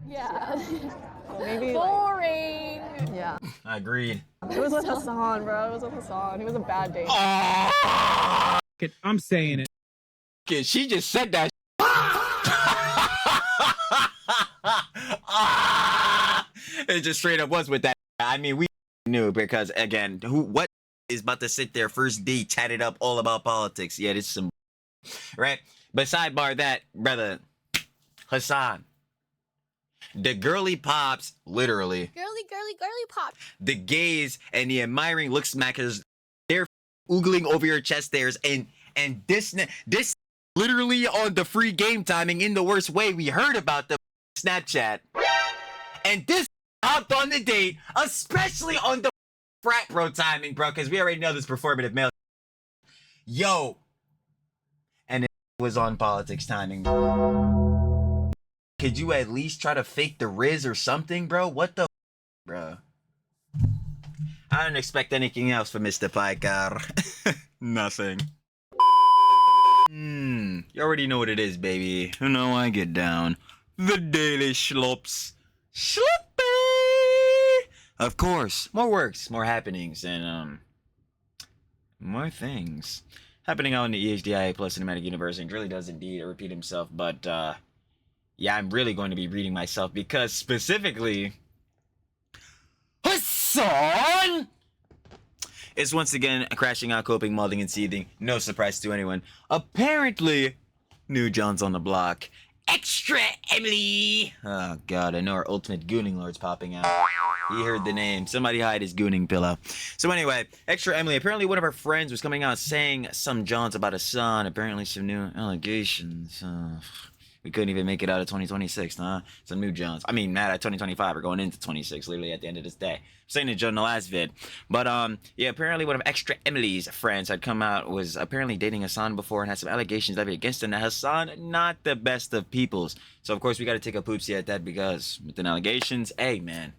Yeah. Maybe Boring. yeah. Agreed. It was with Hasan, bro. It was with Hasan. He was a bad date. I'm saying it. She just said that. It just straight up was with that. I mean, we knew because again, what is about to sit there first date, chat it up all about politics? Yeah, this is some right. But sidebar that, brother, Hasan, the girly pops, literally, Girly pop. the gays and the admiring look smackers, they're oogling over your chest hairs, and this literally on the free game timing in the worst way. We heard about the Snapchat, and this hopped on the date, especially on the frat bro timing, bro, because we already know this performative male. Yo, and it was on politics timing. Could you at least try to fake the Riz or something, bro? What the bro? I don't expect anything else from Mr. Piker. Nothing. You already know what it is, baby. You know I get down. The Daily Schlops. Schloppy! Of course, more works, more happenings, and, more things. Happening out in the EHDIA plus cinematic universe, and really does indeed repeat himself, but, yeah, I'm really going to be reading myself because specifically, Hasan is once again crashing out, coping, molding, and seething. No surprise to anyone. Apparently, new John's on the block. Extra Emily! Oh god, I know our ultimate gooning lord's popping out. He heard the name. Somebody hide his gooning pillow. So anyway, Extra Emily. Apparently one of our friends was coming out saying some Johns about Hasan. Apparently some new allegations. We couldn't even make it out of 2026, huh? Some new Johns. I mean, not at 2025. We're going into 26, literally at the end of this day. I'm saying it in the last vid. But, yeah, apparently one of Extra Emily's friends had come out, was apparently dating Hasan before and had some allegations levied against him. Now, Hasan, not the best of peoples. So, of course, we got to take a poopsie at that because with the allegations, hey, man,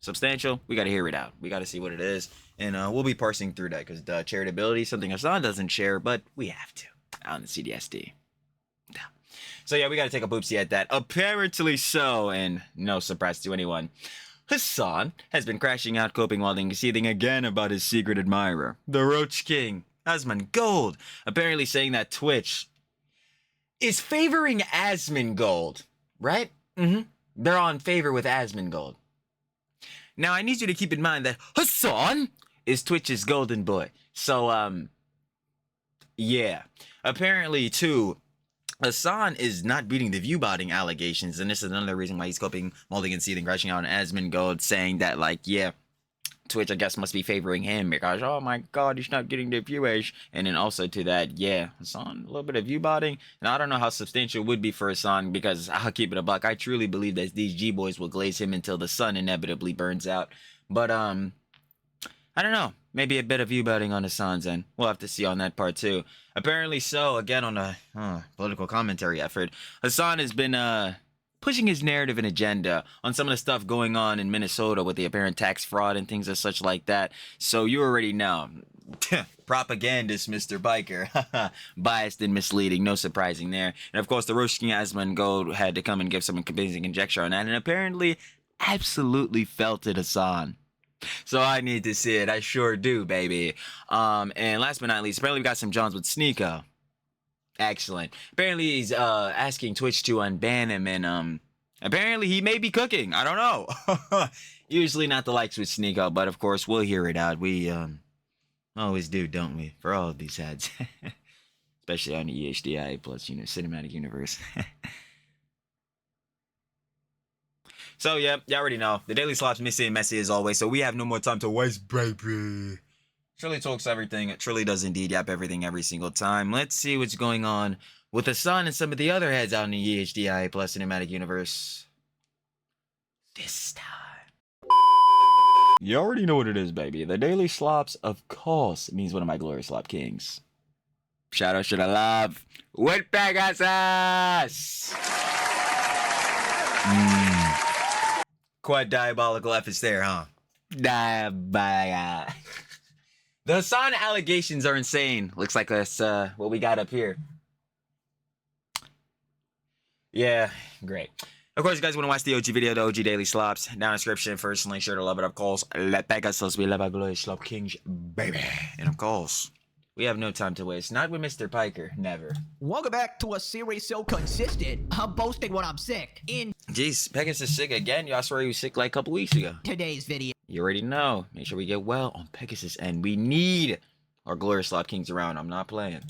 substantial. We got to hear it out. We got to see what it is. And we'll be parsing through that because the charitability, something Hasan doesn't share, but we have to out in the CDSD. Yeah. So yeah, we gotta take a boopsie at that. Apparently so, and no surprise to anyone, Hasan has been crashing out, coping, welding, seething again about his secret admirer, the Roach King, Asmongold, apparently saying that Twitch is favoring Asmongold, right? They're on favor with Asmongold. Now, I need you to keep in mind that Hasan is Twitch's golden boy. So, yeah. Apparently, too, Hasan is not beating the view-botting allegations, and this is another reason why he's coping, molding, and seething, crashing out on Asmongold, saying that, like, yeah, Twitch, I guess, must be favoring him because, oh my god, he's not getting the viewage. And then also to that, yeah, Hasan, a little bit of view-botting. And I don't know how substantial it would be for Hasan because I'll keep it a buck. I truly believe that these G-boys will glaze him until the sun inevitably burns out. But, I don't know. Maybe a bit of view-botting on Hasan's end. We'll have to see on that part, too. Apparently so, again, on a political commentary effort, Hasan has been, pushing his narrative and agenda on some of the stuff going on in Minnesota with the apparent tax fraud and things as such like that. So you already know. Propagandist, Mr. Biker. Biased and misleading, no surprising there. And of course, the Roach King Asmongold had to come and give some convincing conjecture on that, and apparently absolutely felt it, Hasan. So I need to see it. I sure do, baby. And last but not least, apparently we got some Johns with Sneeko. Excellent. Apparently he's asking Twitch to unban him, and apparently he may be cooking. I don't know. Usually not the likes with Sneeko, but of course we'll hear it out. We always do, don't we? For all of these ads. Especially on the EHDI plus, cinematic universe. So, yeah, you already know. The Daily Slop's messy and messy as always, so we have no more time to waste, baby. Trilly talks everything. Trilly does indeed yap everything every single time. Let's see what's going on with Hasan and some of the other heads out in the EHDI plus cinematic universe. This time. You already know what it is, baby. The Daily Slops, of course, means one of my glorious slop kings. Shout out, should I love? With Pegasus! Quite diabolical efforts there, huh? Diabolical. The Hasan allegations are insane. Looks like that's what we got up here. Yeah, great. Of course, you guys want to watch the OG video, the OG Daily Slops. Down in the description, first link, sure to love it, of course. Let Pegasus be love our glorious Slop Kings, baby. And of course, we have no time to waste. Not with Mr. Piker, never. Welcome back to a series so consistent, I'm boasting when I'm sick. In Jeez, Pegasus sick again? Y'all swear he was sick like a couple weeks ago. today's video, You already know. Make sure we get well on Pegasus, and we need our glorious Slop Kings around. I'm not playing.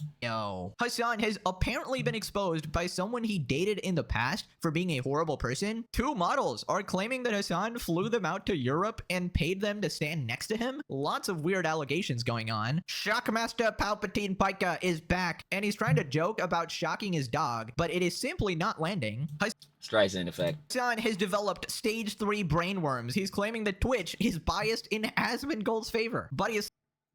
Hasan has apparently been exposed by someone he dated in the past for being a horrible person. 2 models are claiming that Hasan flew them out to Europe and paid them to stand next to him. Lots of weird allegations going on. Shockmaster Palpatine Pika is back, and he's trying to joke about shocking his dog, but it is simply not landing. Streisand effect. Hasan has developed stage 3 brain worms. He's claiming that Twitch is biased in Asmongold's favor, but he is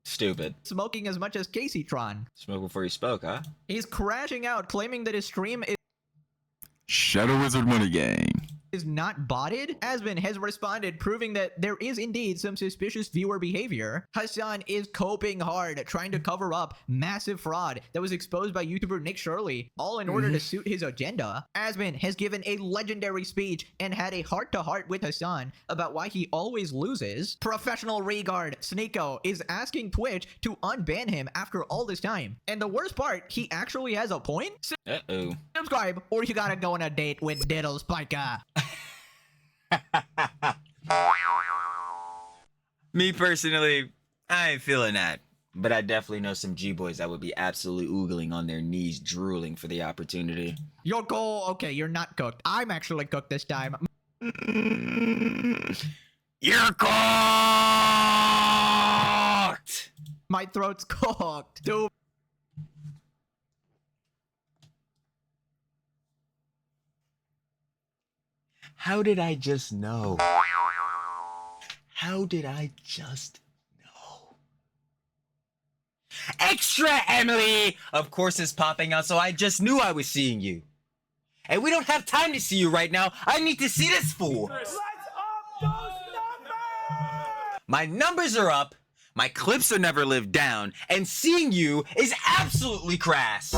Stupid. smoking as much as Caseytron. Smoke before you spoke, huh? He's crashing out, claiming that his stream Shadow Wizard Money Gang. is not botted. Asmon has responded, proving that there is indeed some suspicious viewer behavior. Hasan is coping hard, trying to cover up massive fraud that was exposed by YouTuber Nick Shirley, all in order to suit his agenda. Asmon has given a legendary speech and had a heart-to-heart with Hasan about why he always loses. Professional regard Sneeko is asking Twitch to unban him after all this time. And the worst part, he actually has a point. Uh-oh. Subscribe, or you gotta go on a date with Diddles Pika. Me personally, I ain't feeling that. But I definitely know some G-boys that would be absolutely oogling on their knees, drooling for the opportunity. You're cool. Okay, you're not cooked. I'm actually cooked this time. You're cooked! My throat's cooked. Dude. How did I just know? How did I just know? Extra Emily! Of course it's popping out, so I just knew I was seeing you. And we don't have time to see you right now. I need to see this fool. Let's up those numbers! My numbers are up, my clips are never lived down, and seeing you is absolutely crass.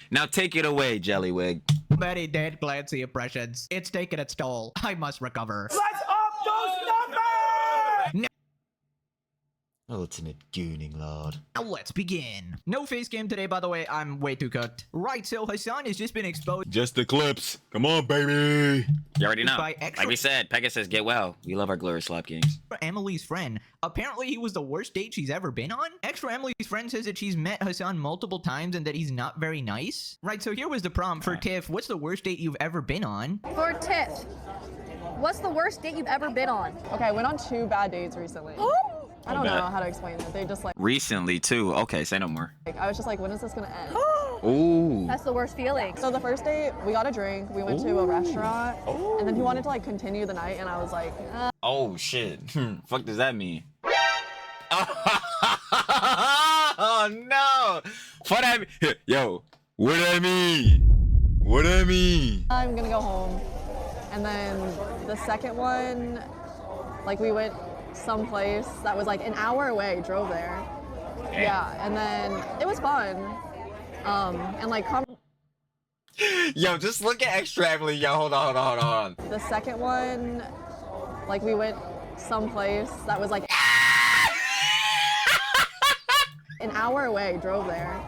Now take it away, Jellywig. Many dead glancy impressions. It's taken its toll. I must recover. Let's up those numbers! Ultimate gooning lord. Now let's begin. No face cam today, by the way. I'm way too cooked. Right, so Hasan has just been exposed Just the clips. Come on, baby. You already know. by extra Like we said, Pegasus, get well. We love our glorious Slop Kings. Emily's friend. Apparently, he was the worst date she's ever been on. Extra Emily's friend says that she's met Hasan multiple times and that he's not very nice. Right, so here was the prompt for Tiff. What's the worst date you've ever been on? For Tiff, what's the worst date you've ever been on? Okay, I went on 2 bad dates recently. I don't know how to explain it. They just Recently, too. Okay, say no more. I was just like, when is this gonna end? Ooh. That's the worst feeling. So the first date, we got a drink, we went to a restaurant, and then he wanted to like continue the night, and I was like, Oh, shit. Fuck does that mean? Oh, no. What I mean? Yo, what I mean? What I mean? I'm gonna go home. And then the second one, like we went someplace that was like an hour away, drove there. Yeah, and then it was fun. And like Yo, just look at Extra Emily. Yo, hold on. the second one, like we went someplace that was like an hour away, drove there.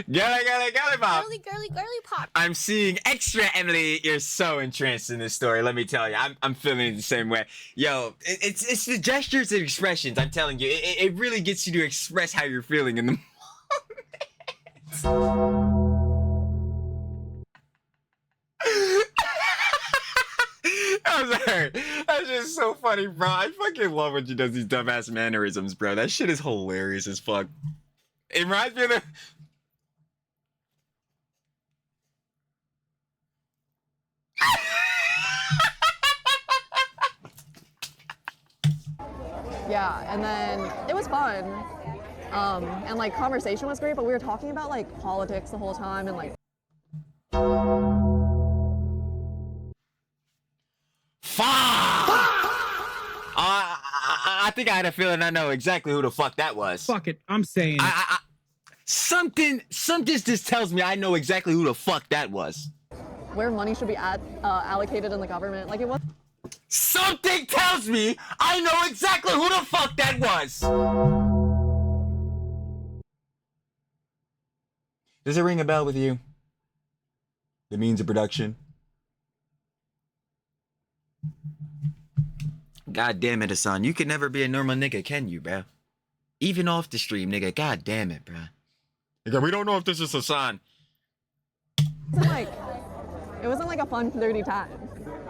Girly pop. Girly pop. I'm seeing Extra Emily. You're so entranced in this story. Let me tell you, I'm feeling it the same way. Yo, it's the gestures and expressions. I'm telling you, it really gets you to express how you're feeling in the moment. I'm sorry. That's just so funny, bro. I fucking love when she does these dumbass mannerisms, bro. That shit is hilarious as fuck. It reminds me of the. Yeah, and then it was fun. And like conversation was great, but we were talking about like politics the whole time and like. Fuck! I think I had a feeling I know exactly who the fuck that was. Fuck it, I'm saying it. Something just tells me I know exactly who the fuck that was. Where money should be allocated in the government. Like it was. Something tells me I know exactly who the fuck that was. Does it ring a bell with you? The means of production. God damn it, Hasan. You can never be a normal nigga, can you, bro? Even off the stream, nigga. God damn it, bro. Nigga, we don't know if this is Hasan. It wasn't like a fun, flirty time,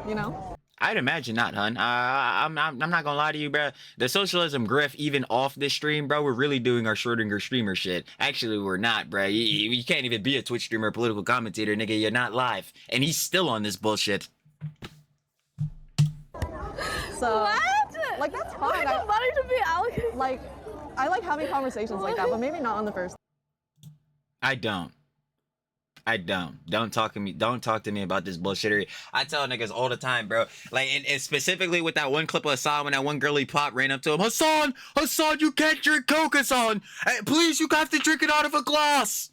you know? I'd imagine not, hun. I'm not gonna lie to you, bro. The socialism grift, even off this stream, bro, we're really doing our Schrodinger streamer shit. Actually, we're not, bro. You can't even be a Twitch streamer or political commentator, nigga. You're not live. And he's still on this bullshit. So, What? like, that's Why fine. the money to be allocated? Like, I like having conversations like that, but maybe not on the first. I don't. Don't talk to me about this bullshittery. I tell niggas all the time, bro. Like, and specifically with that one clip of Hasan when that one girly pop ran up to him. Hasan, you can't drink Coke, Hasan. Hey, please, you have to drink it out of a glass.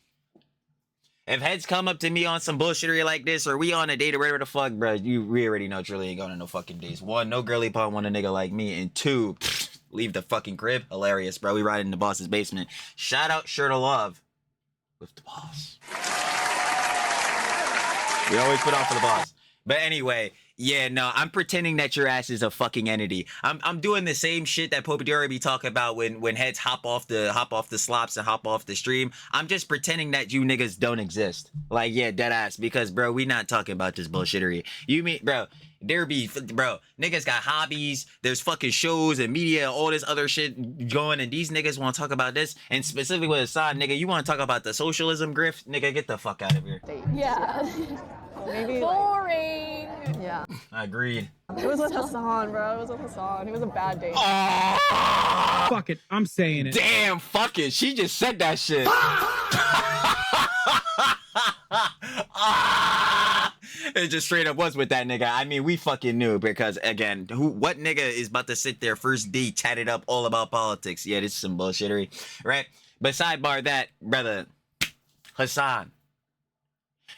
If heads come up to me on some bullshittery like this, or we on a date or whatever the fuck, bro, we already know Trilly ain't going on no fucking dates. One, no girly pop want a nigga like me, and two, leave the fucking crib. Hilarious, bro. We ride in the boss's basement. Shout out Shirt of Love with the boss. We always put on for the boss. But anyway, yeah, no, I'm pretending that your ass is a fucking entity. I'm doing the same shit that Pope Diori be talking about when heads hop off the slops and hop off the stream. I'm just pretending that you niggas don't exist. Like, yeah, dead ass. Because, bro, we not talking about this bullshittery. You mean, bro, niggas got hobbies. There's fucking shows and media, all this other shit going, and these niggas want to talk about this. And specifically with Hasan, nigga, you want to talk about the socialism grift? Nigga, get the fuck out of here. Yeah. Maybe. Boring. Yeah. Agreed. It was with Hasan, bro. It was with Hasan. It was a bad date. Fuck it, I'm saying it. Damn, fuck it. She just said that shit. It just straight up was with that nigga. I mean, we fucking knew because, again, what nigga is about to sit there first date, chat it up all about politics? Yeah, this is some bullshittery, right? But sidebar that, brother, Hasan,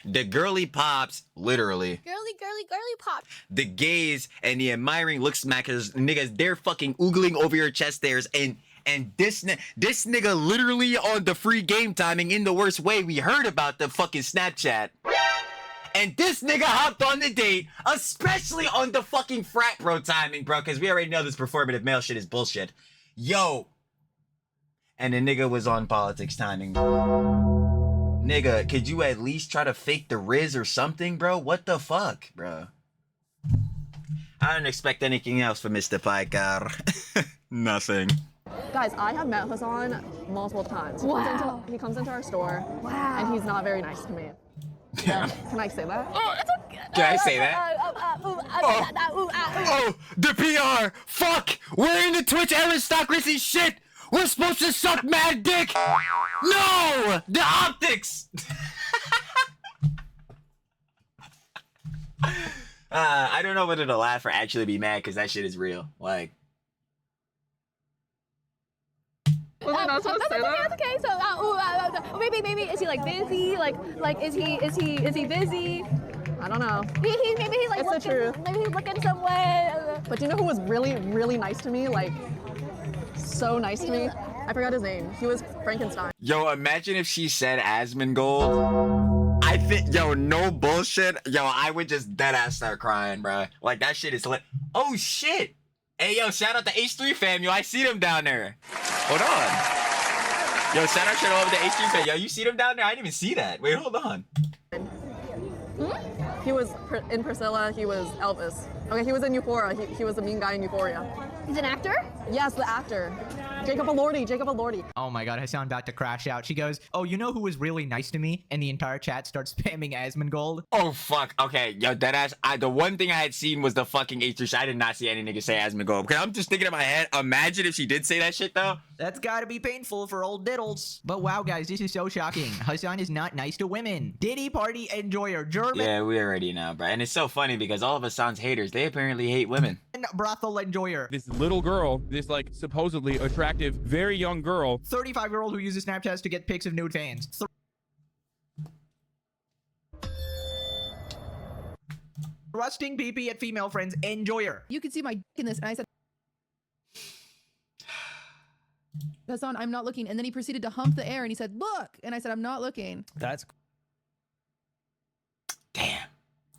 the girly pops, literally. Girly pop. The gays and the admiring look smackers, niggas, they're fucking oogling over your chest hairs, and this nigga literally on the free game timing in the worst way. We heard about the fucking Snapchat. And this nigga hopped on the date, especially on the fucking frat bro timing, bro, because we already know this performative male shit is bullshit. Yo. And the nigga was on politics timing. Nigga, could you at least try to fake the Riz or something, bro? What the fuck, bro? I don't expect anything else from Mr. Piker. Nothing. Guys, I have met Hasan multiple times. He comes into our store, and he's not very nice to me. Yeah. Can I say that? Oh, it's okay. Can I say that? Oh, the PR! Fuck! We're in the Twitch aristocracy shit! We're supposed to suck mad dick! No! The optics! I don't know whether to laugh or actually be mad because that shit is real. Like, Was I not supposed to say that? That's okay. So maybe is he like busy? Like is he busy? I don't know. Maybe he's like It's the looking. truth. Maybe he's looking somewhere. But you know who was really, really nice to me? Like, so nice to me? I forgot his name. He was Frankenstein. yo, imagine if she said Asmongold. I think, yo, no bullshit. Yo, I would just deadass start crying, bro. Like, that shit is lit. Oh, shit. Hey, yo, shout out to H3 fam. Yo, I see them down there. Hold on. Yo, shout out over to H3 fam. Yo, you see them down there? I didn't even see that. Wait, hold on. He was in Priscilla. He was Elvis. Okay, he was in Euphoria. He was the mean guy in Euphoria. He's an actor. Yes, the actor. Jacob Elordi. Oh my god, Hasan about to crash out. She goes, oh, you know who was really nice to me? And the entire chat starts spamming Asmongold. Oh, fuck. Okay, yo, deadass. The one thing I had seen was the fucking H3 shit. I did not see any nigga say Asmongold. Okay, I'm just thinking in my head, imagine if she did say that shit, though. That's gotta be painful for old diddles. But wow, guys, this is so shocking. Hasan is not nice to women. Diddy party enjoyer, German Yeah, we already know, bro. And it's so funny because all of Hasan's haters, they apparently hate women. brothel enjoyer. This is little girl, this like supposedly attractive, very young girl. 35-year-old who uses Snapchat to get pics of nude fans. Thrusting PP at female friends. Enjoy her. You could see my dick in this. And I said, Hasan, I'm not looking. And then he proceeded to hump the air and he said, look. And I said, I'm not looking. That's... Damn.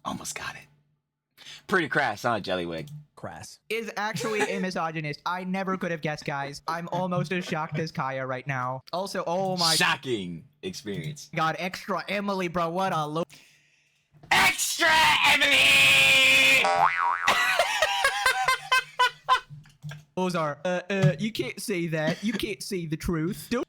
Almost got it. Pretty crass, huh, Jellywig? Crass. Is actually a misogynist. I never could have guessed, guys. I'm almost as shocked as Kaya right now. Also, oh my... Shocking experience. God, extra Emily, bro. What a look. Extra Emily! Those are, you can't say that. You can't say the truth. Don't.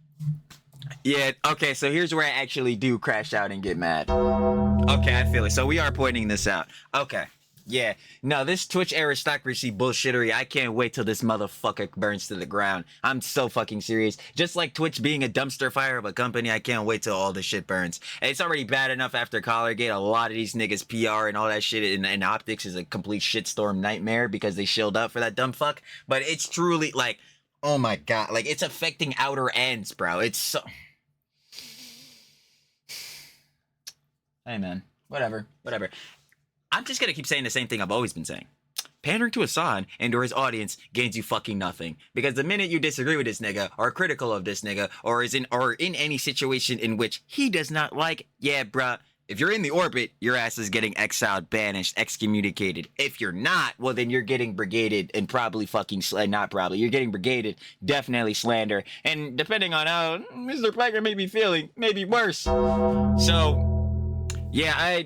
Yeah, okay, so here's where I actually do crash out and get mad. Okay, I feel it. So we are pointing this out. Okay. Yeah. No, this Twitch aristocracy bullshittery, I can't wait till this motherfucker burns to the ground. I'm so fucking serious. Just like Twitch being a dumpster fire of a company, I can't wait till all this shit burns. It's already bad enough after Collargate. A lot of these niggas PR and all that shit in optics is a complete shitstorm nightmare because they shilled up for that dumb fuck. But it's truly like, oh my god, like it's affecting outer ends, bro. It's so... Hey man, whatever. I'm just gonna keep saying the same thing I've always been saying. Pandering to Hasan and or his audience gains you fucking nothing. Because the minute you disagree with this nigga, or critical of this nigga, or in any situation in which he does not like, yeah, bruh, if you're in the orbit, your ass is getting exiled, banished, excommunicated. If you're not, well then you're getting brigaded and probably fucking not probably. You're getting brigaded, definitely slander, and depending on how Mr. Plager may be feeling, maybe worse. So. Yeah,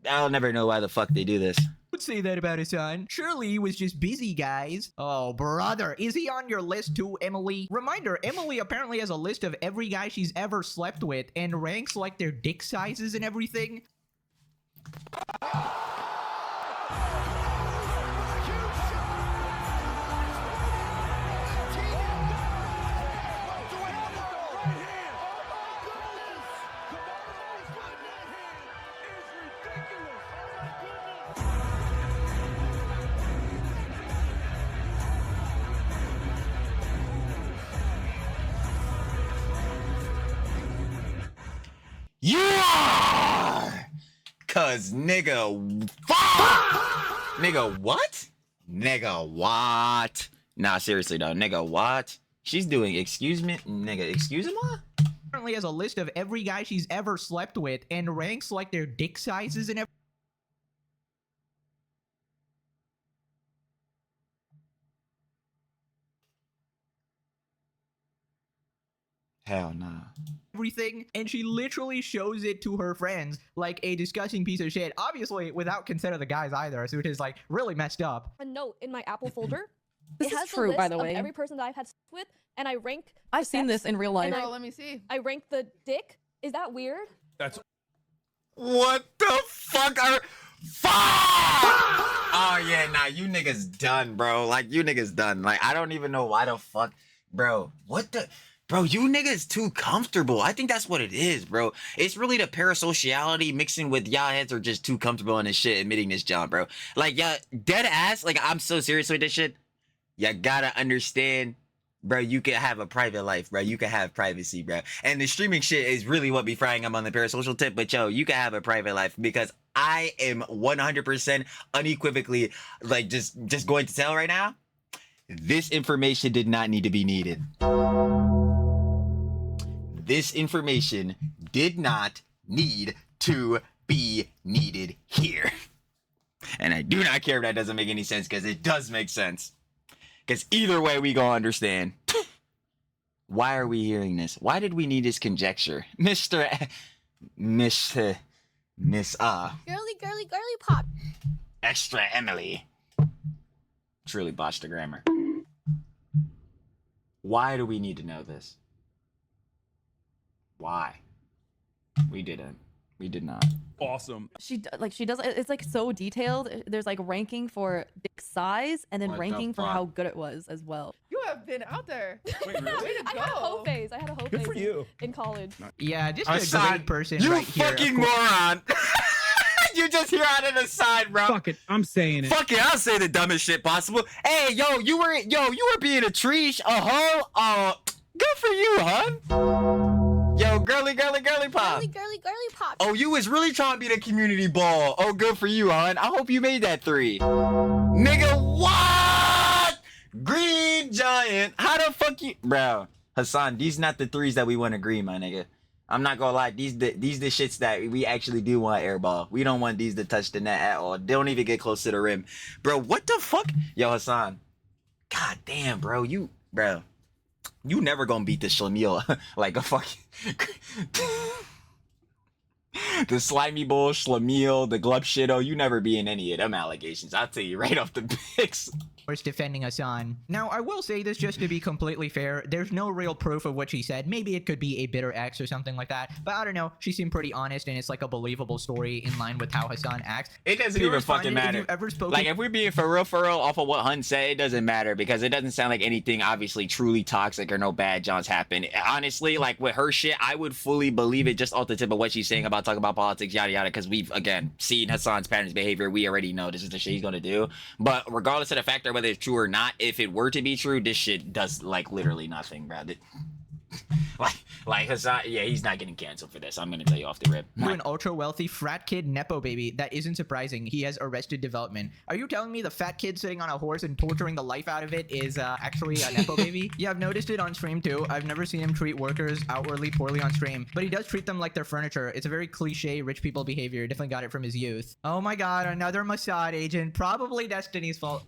I'll never know why the fuck they do this. Would say that about Hasan. Surely he was just busy, guys. Oh, brother. Is he on your list too, Emily? Reminder, Emily apparently has a list of every guy she's ever slept with and ranks like their dick sizes and everything. You are! Cause nigga, fuck! Nigga, what? Nigga, what? Nah, seriously though, nigga, what? She's doing, excuse me, nigga, excuse me? Apparently has a list of every guy she's ever slept with and ranks like their dick sizes and everything. Hell nah. Everything, and she literally shows it to her friends like a disgusting piece of shit, obviously without consent of the guys either, so it is like really messed up. A note in my Apple folder. This it has is true, by the way. Of every person that I've had sex with, and I rank. I've seen this in real life. Oh, let me see. I rank the dick. Is that weird? That's What the fuck are... Fuck! Oh yeah, nah, you niggas done, bro. Like, you niggas done. Like, I don't even know why the fuck... Bro, what the... Bro, you niggas too comfortable. I think that's what it is, bro. It's really the parasociality mixing with y'all heads are just too comfortable in this shit, admitting this, John, bro. Like, yeah, dead ass. Like, I'm so serious with this shit. You gotta understand, bro, you can have a private life, bro. You can have privacy, bro. And the streaming shit is really what be frying up on the parasocial tip. But, yo, you can have a private life because I am 100% unequivocally, like, just going to tell right now, this information did not need to be needed. This information did not need to be needed here. And I do not care if that doesn't make any sense, because it does make sense. Because either way, we gonna understand. Why are we hearing this? Why did we need this conjecture? Miss, girly pop. Extra Emily. Truly botched the grammar. Why do we need to know this? Why? We didn't. We did not. awesome. She does it's like so detailed. There's like ranking for dick size and then What the ranking for fuck? how good it was as well. You have been out there. Wait, really? Way to I had a go. hoe phase. I had a hoe Good phase for you. in college. Yeah, just Hasan, a great person you right here. fucking moron. You you just hear out of the side, bro? Fuck it, I'm saying it. Fuck it, I'll say the dumbest shit possible. Hey, you were being a treesh, a hoe. Good for you, hun. Yo, girly pop. Girly pop. Oh, you was really trying to be the community ball. Oh, good for you, hon. I hope you made that 3. Nigga, what? Green giant. How the fuck you, bro? Hasan, these not the 3s that we want to green, my nigga. I'm not gonna lie, these the shits that we actually do want airball. We don't want these to touch the net at all. They don't even get close to the rim. Bro, what the fuck? Yo, Hasan. God damn, bro. You never gonna beat the Schlemiel like a fucking... The slimy bull, Schlemiel, the glub shitto. You never be in any of them allegations. I'll tell you right off the picks. Defending Hasan. Now, I will say this just to be completely fair. There's no real proof of what she said. Maybe it could be a bitter ex or something like that. But I don't know. She seemed pretty honest, and it's like a believable story in line with how Hasan acts. It doesn't even fucking matter. Like, if we're being for real off of what Hun said, it doesn't matter because it doesn't sound like anything obviously truly toxic or no bad Johns happen. Honestly, like with her shit, I would fully believe it just off the tip of what she's saying about talking about politics, yada yada, because we've again seen Hasan's patterns behavior. We already know this is the shit he's gonna do. But regardless of the factor whether it's true or not, if it were to be true, this shit does like literally nothing, bro. Like Hasan, yeah, he's not getting canceled for this. I'm gonna tell you off the rip. To an ultra wealthy frat kid nepo baby, that isn't surprising. He has arrested development. Are you telling me the fat kid sitting on a horse and torturing the life out of it is actually a nepo baby? Yeah, I've noticed it on stream too. I've never seen him treat workers outwardly poorly on stream, but he does treat them like they're furniture. It's a very cliche rich people behavior. Definitely got it from his youth. Oh my god, another Mossad agent. Probably Destiny's fault.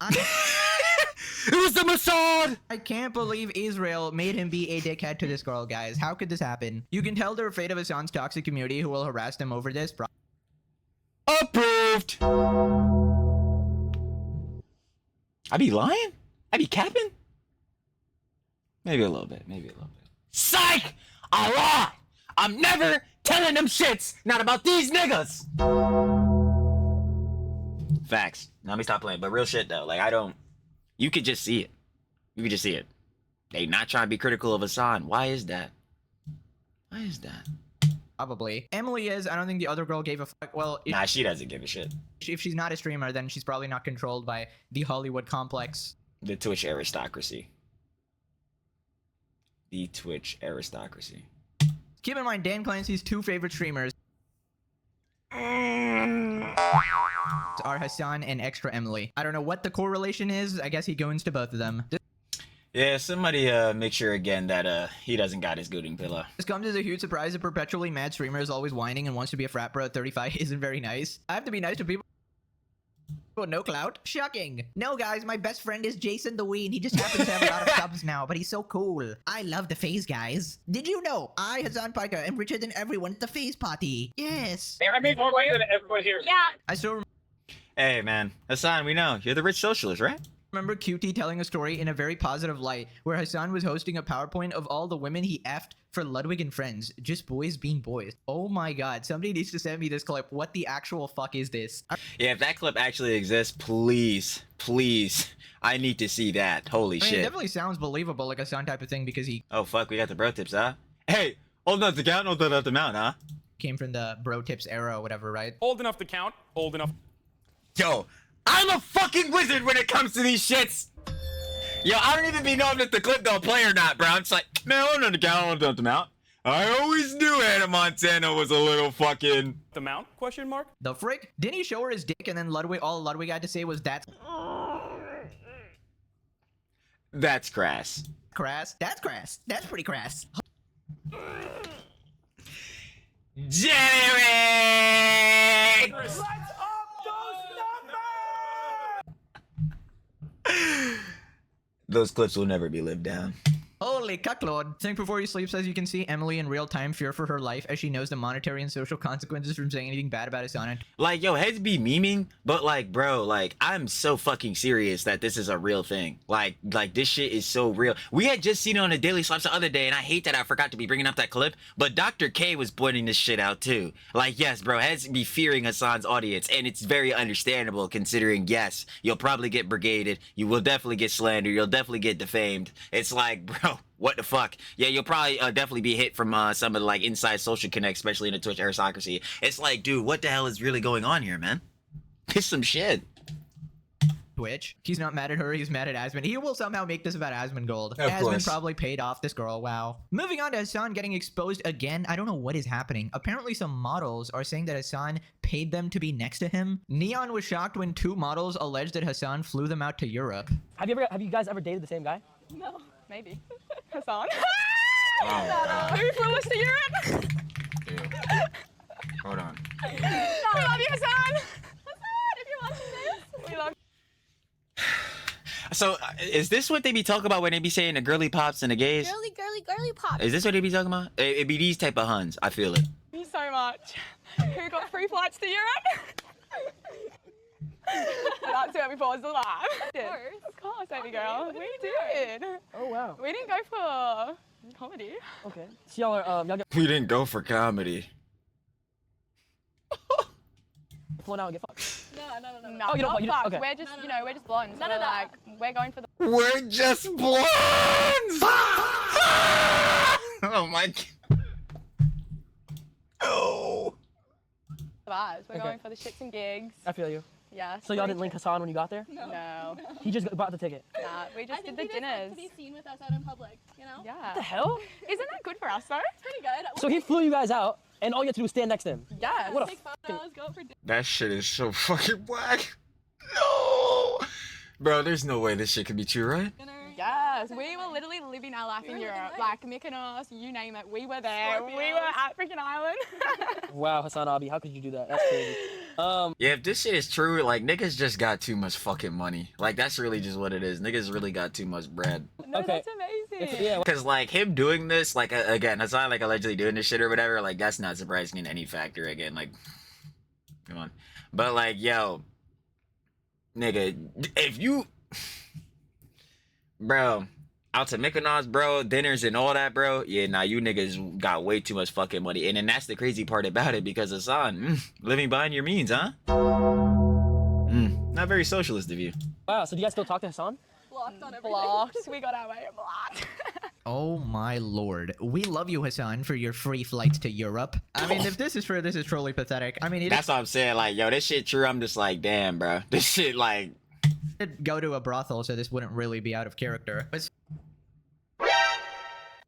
It was the Mossad! I can't believe Israel made him be a dickhead to this girl, guys. How could this happen? You can tell they're afraid of Hasan's toxic community who will harass them over this. Approved! I be lying? I be capping? Maybe a little bit. Psych! I lie! I'm never telling them shits! Not about these niggas! Facts. Now let me stop playing. But real shit though. Like, I don't... You could just see it. They not trying to be critical of Hasan. Why is that? Probably. Emily is. I don't think the other girl gave a fuck. Well, Nah, she doesn't give a shit. If she's not a streamer, then she's probably not controlled by the Hollywood complex. The Twitch aristocracy. Keep in mind, Dan Clancy's 2 favorite streamers are Hasan and Extra Emily. I don't know what the correlation is. I guess he goes to both of them. Yeah, somebody make sure again that he doesn't got his gooting pillow. This comes as a huge surprise. A perpetually mad streamer is always whining and wants to be a frat bro at 35 isn't very nice. I have to be nice to people with no clout. Shocking. No, guys, my best friend is Jason the Ween. He just happens to have a lot of subs now, but he's so cool. I love the phase, guys. Did you know I, Hasan Piker, am richer than everyone at the phase party? Yes. I made more money than everyone here. Yeah. I still Hey, man. Hasan, we know. You're the rich socialist, right? remember QT telling a story in a very positive light where Hasan was hosting a PowerPoint of all the women he effed for Ludwig and Friends. Just boys being boys. Oh my god. Somebody needs to send me this clip. What the actual fuck is this? Yeah, if that clip actually exists, please. I need to see that. Holy shit. It definitely sounds believable, like a Hasan type of thing, because he... Oh, fuck. We got the bro tips, huh? Hey, old enough to count, old enough to mount, huh? Came from the bro tips era or whatever, right? Old enough to count, old enough. Yo, I'm a fucking wizard when it comes to these shits. Yo, I don't even be knowing if the clip don't play or not, bro. I'm just like, man, old enough to count, old enough to mount. I always knew Hannah Montana was a little fucking... The mount? Question mark? The frick? Didn't he show her his dick and then Ludwig, all Ludwig had to say was that's... That's crass. Crass? That's crass. That's pretty crass. Jerry! Let's up those numbers! Those clips will never be lived down. Holy cucklord. Think before he sleeps, as you can see, Emily in real time fear for her life as she knows the monetary and social consequences from saying anything bad about Hasan. Like, yo, heads be memeing, but like, bro, like, I'm so fucking serious that this is a real thing. Like this shit is so real. We had just seen it on the Daily Slaps the other day, and I hate that I forgot to be bringing up that clip, but Dr. K was pointing this shit out too. Like, yes, bro, heads be fearing Hasan's audience, and it's very understandable considering, yes, you'll probably get brigaded, you will definitely get slandered, you'll definitely get defamed. It's like, bro, what the fuck? Yeah, you'll probably definitely be hit from some of the like inside social connects, especially in the Twitch aristocracy. It's like, dude, what the hell is really going on here, man? It's some shit. Twitch. He's not mad at her, he's mad at Asmund. He will somehow make this about Asmongold. Of Asmund course. probably paid off this girl, wow. Moving on to Hasan getting exposed again. I don't know what is happening. Apparently some models are saying that Hasan paid them to be next to him. Neon was shocked when 2 models alleged that Hasan flew them out to Europe. Have you guys ever dated the same guy? No, maybe. Hasan. Oh, Who flew us to Europe? hold on. We love you, Hasan. Hasan, if you're watching this, we love you. So, is this what they be talking about when they be saying the girly pops and the gays? Girly pop. Is this what they be talking about? It be these type of Huns. I feel it. Thank you so much. Who got free flights to Europe? That's where we paused the live. Of course, baby girl. We did. Oh wow. We didn't go for comedy. Okay. So y'all are y'all get We didn't go for comedy. flown out and get fucked. No, Oh, you don't- not you don't- fucked. okay. We're just, we're just blondes. So we're like, we're going for the We're just blondes! Oh my god. Oh. vibes. We're Okay. going for the shits and gigs. I feel you. Yeah. So y'all didn't link Hasan when you got there? No. He just bought the ticket. Nah, we just did the dinners. seen with us out in public, you know? Yeah. What the hell? Isn't that good for us though? It's pretty good. So he flew you guys out, and all you had to do was stand next to him. Yeah. What a Take photos, go for dinner. That shit is so fucking whack. No! Bro, there's no way this shit could be true, right? Yes, we were literally living our life in Europe, like Mykonos, you name it. We were there. We were at freaking island. Wow, Hasan Abi, how could you do that? That's crazy. Yeah, if this shit is true, like, niggas just got too much fucking money. Like, that's really just what it is. Niggas really got too much bread. No, Okay. that's amazing. Yeah. Cause, like, him doing this, like, again, that's not, like, allegedly doing this shit or whatever, like, that's not surprising in any factor, again, like, come on. But, like, yo, nigga, if you, bro, out to Mykonos, bro, dinners and all that, bro, yeah, nah, you niggas got way too much fucking money. And then that's the crazy part about it, because Hasan, living behind your means, huh? Not very socialist of you. Wow, so do you guys still talk to Hasan? Blocked on everything. Blocked. We got our way blocked. Oh my lord. We love you, Hasan, for your free flights to Europe. I mean, if this is true, this is truly pathetic. I mean, That's what I'm saying, like, yo, this shit true, I'm just like, damn, bro. This shit, like, did go to a brothel, so this wouldn't really be out of character. But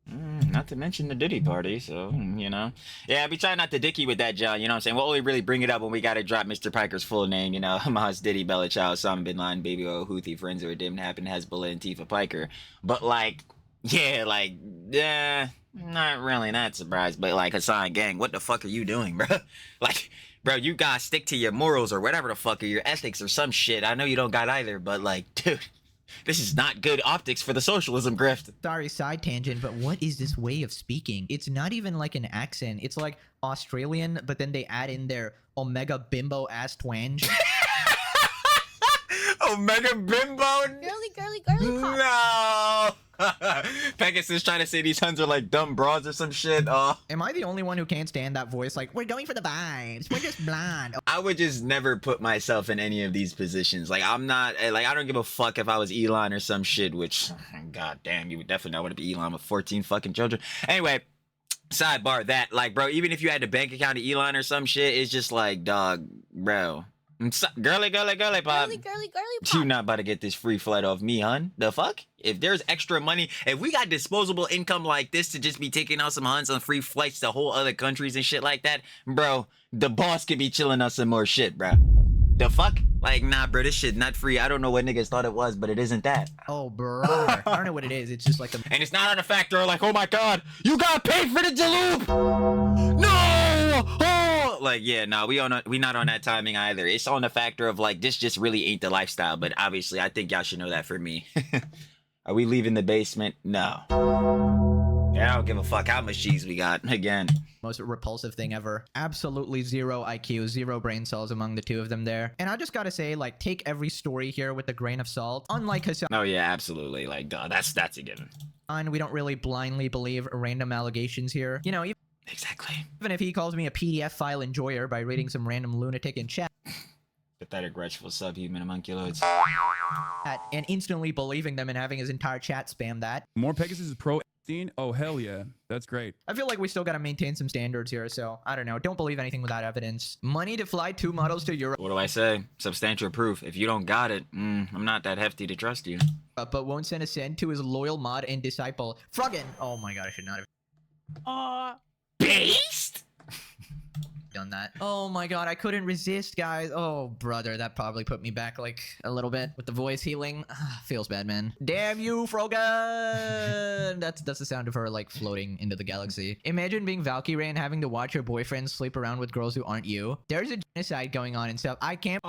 not to mention the Diddy party, so, you know. Yeah, I be trying not to dicky with that, John, you know what I'm saying? We'll only really bring it up when we gotta drop Mr. Piker's full name, you know. Hamas, Diddy, Bella Chow, Osama Bin Laden, Baby O, Houthi, friends, or it didn't happen, Hezbollah, and Tifa Piker. But, like, yeah, like, not really that surprised. But, like, Hasan, gang, what the fuck are you doing, bro? Like, bro, you gotta stick to your morals or whatever the fuck, or your ethics or some shit. I know you don't got either, but, like, dude, this is not good optics for the socialism grift. sorry, side tangent, but what is this way of speaking? It's not even like an accent. It's like Australian, but then they add in their Omega Bimbo ass twang. Omega Bimbo? Girly No! pop. Pegasus trying to say these Huns are like dumb broads or some shit. Oh. Am I the only one who can't stand that voice? Like, we're going for the vibes. We're just blonde. I would just never put myself in any of these positions. Like, I'm not, like, I don't give a fuck if I was Elon or some shit, which, god damn, you would definitely not want to be Elon with 14 fucking children. Anyway, sidebar that, like, bro, even if you had a bank account of Elon or some shit, it's just like, dog, bro. Girly pop. Girly pop. You not about to get this free flight off me, hun. The fuck? If there's extra money, if we got disposable income like this to just be taking out some Huns on free flights to whole other countries and shit like that, bro, the boss could be chilling us some more shit, bro. The fuck? Like, nah, bro, this shit not free. I don't know what niggas thought it was, but it isn't that. Oh, brother. I don't know what it is. It's just like the... And it's not on a factor like, oh my god, you got paid for the Jaloop! No! Oh! Like, yeah, no, we not on that timing either. It's on the factor of like, this just really ain't the lifestyle, but obviously I think y'all should know that for me. Are we leaving the basement? No. Yeah, I don't give a fuck how much cheese we got. Again. most repulsive thing ever. Absolutely zero IQ, zero brain cells among the two of them there. And I just gotta say, like, take every story here with a grain of salt. Unlike Hasan, Oh yeah, absolutely. Like, duh, that's a given. we don't really blindly believe random allegations here. You know, Exactly. even if he calls me a PDF file enjoyer by reading some random lunatic in chat Pathetic, wretchful, subhuman homunculoids. and instantly believing them and having his entire chat spam that. More Pegasus is pro Oh, hell yeah. That's great. I feel like we still gotta maintain some standards here, so I don't know. Don't believe anything without evidence. Money to fly 2 models to Europe. What do I say? Substantial proof. If you don't got it, I'm not that hefty to trust you. But won't send a cent to his loyal mod and disciple. Froggen! Oh my god, I should not have Beast? done that. Oh my god, I couldn't resist, guys. Oh, brother, that probably put me back like a little bit with the voice healing. Feels bad, man. Damn you, Froggen! That's the sound of her like floating into the galaxy. Imagine being Valkyrie and having to watch your boyfriend sleep around with girls who aren't you. There's a genocide going on and stuff. I can't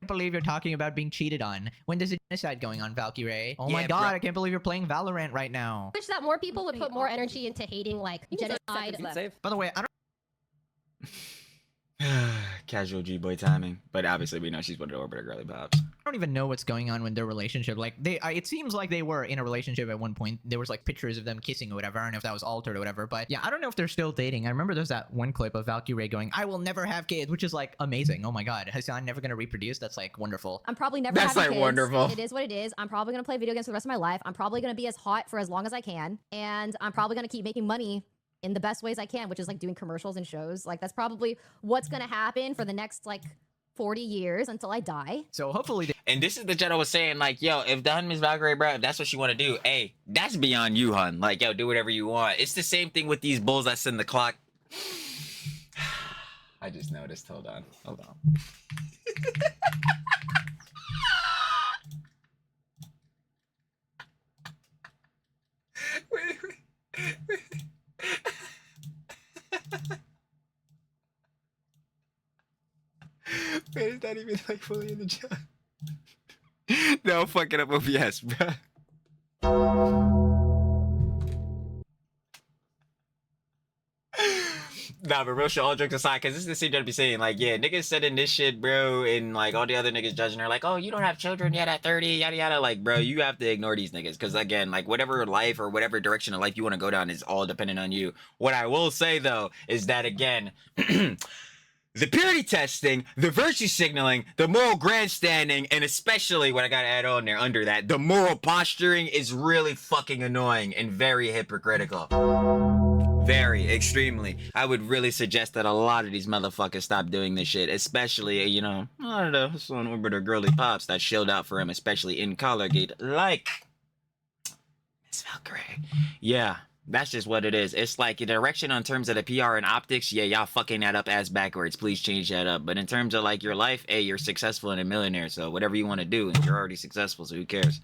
believe you're talking about being cheated on when there's a genocide going on, Valkyrie. Oh my god, I can't believe you're playing Valorant right now. Wish that more people would put more energy into hating like genocide. By the way, I don't Casual G-boy timing. But obviously we know she's one of the orbiter girly pops. I don't even know what's going on with their relationship. Like it seems like they were in a relationship at one point. There was like pictures of them kissing or whatever. I don't know if that was altered or whatever, but yeah, I don't know if they're still dating. I remember there's that one clip of Valkyrie going, "I will never have kids," which is like amazing. Oh my god, Hasan never gonna reproduce? That's like wonderful. I'm probably never That's having like kids. wonderful. It is what it is. I'm probably gonna play video games for the rest of my life. I'm probably gonna be as hot for as long as I can, and I'm probably gonna keep making money in the best ways I can, which is like doing commercials and shows. Like that's probably what's gonna happen for the next like 40 years until I die. So hopefully And this is the Jedi was saying, like, yo, if the Hun Miss Valkyrie, bro, if that's what you want to do, hey, that's beyond you, Hun. Like, yo, do whatever you want. It's the same thing with these bulls that send the clock. I just noticed. Hold on. Wait. Wait, is that even like fully in the chat? No, fucking up OBS, bro. Nah, but real shit, all jokes aside, because this is the same that be saying, like, yeah, niggas said in this shit, bro, and like all the other niggas judging her, like, oh, you don't have children yet at 30, yada yada. Like, bro, you have to ignore these niggas, because again, like, whatever life or whatever direction of life you want to go down is all dependent on you. What I will say though is that again, the purity testing, the virtue signaling, the moral grandstanding, and especially what I gotta add on there under that, the moral posturing is really fucking annoying and very hypocritical. Very, extremely. I would really suggest that a lot of these motherfuckers stop doing this shit, especially, you know, I don't know, some orbiter girly pops that shilled out for him, especially in Collargate, like Miss Valkyrie. Yeah. That's just what it is. It's like a direction on terms of the PR and optics. Yeah, y'all fucking that up ass backwards. Please change that up. But in terms of like your life, hey, you're successful and a millionaire. So whatever you want to do, and you're already successful. So who cares?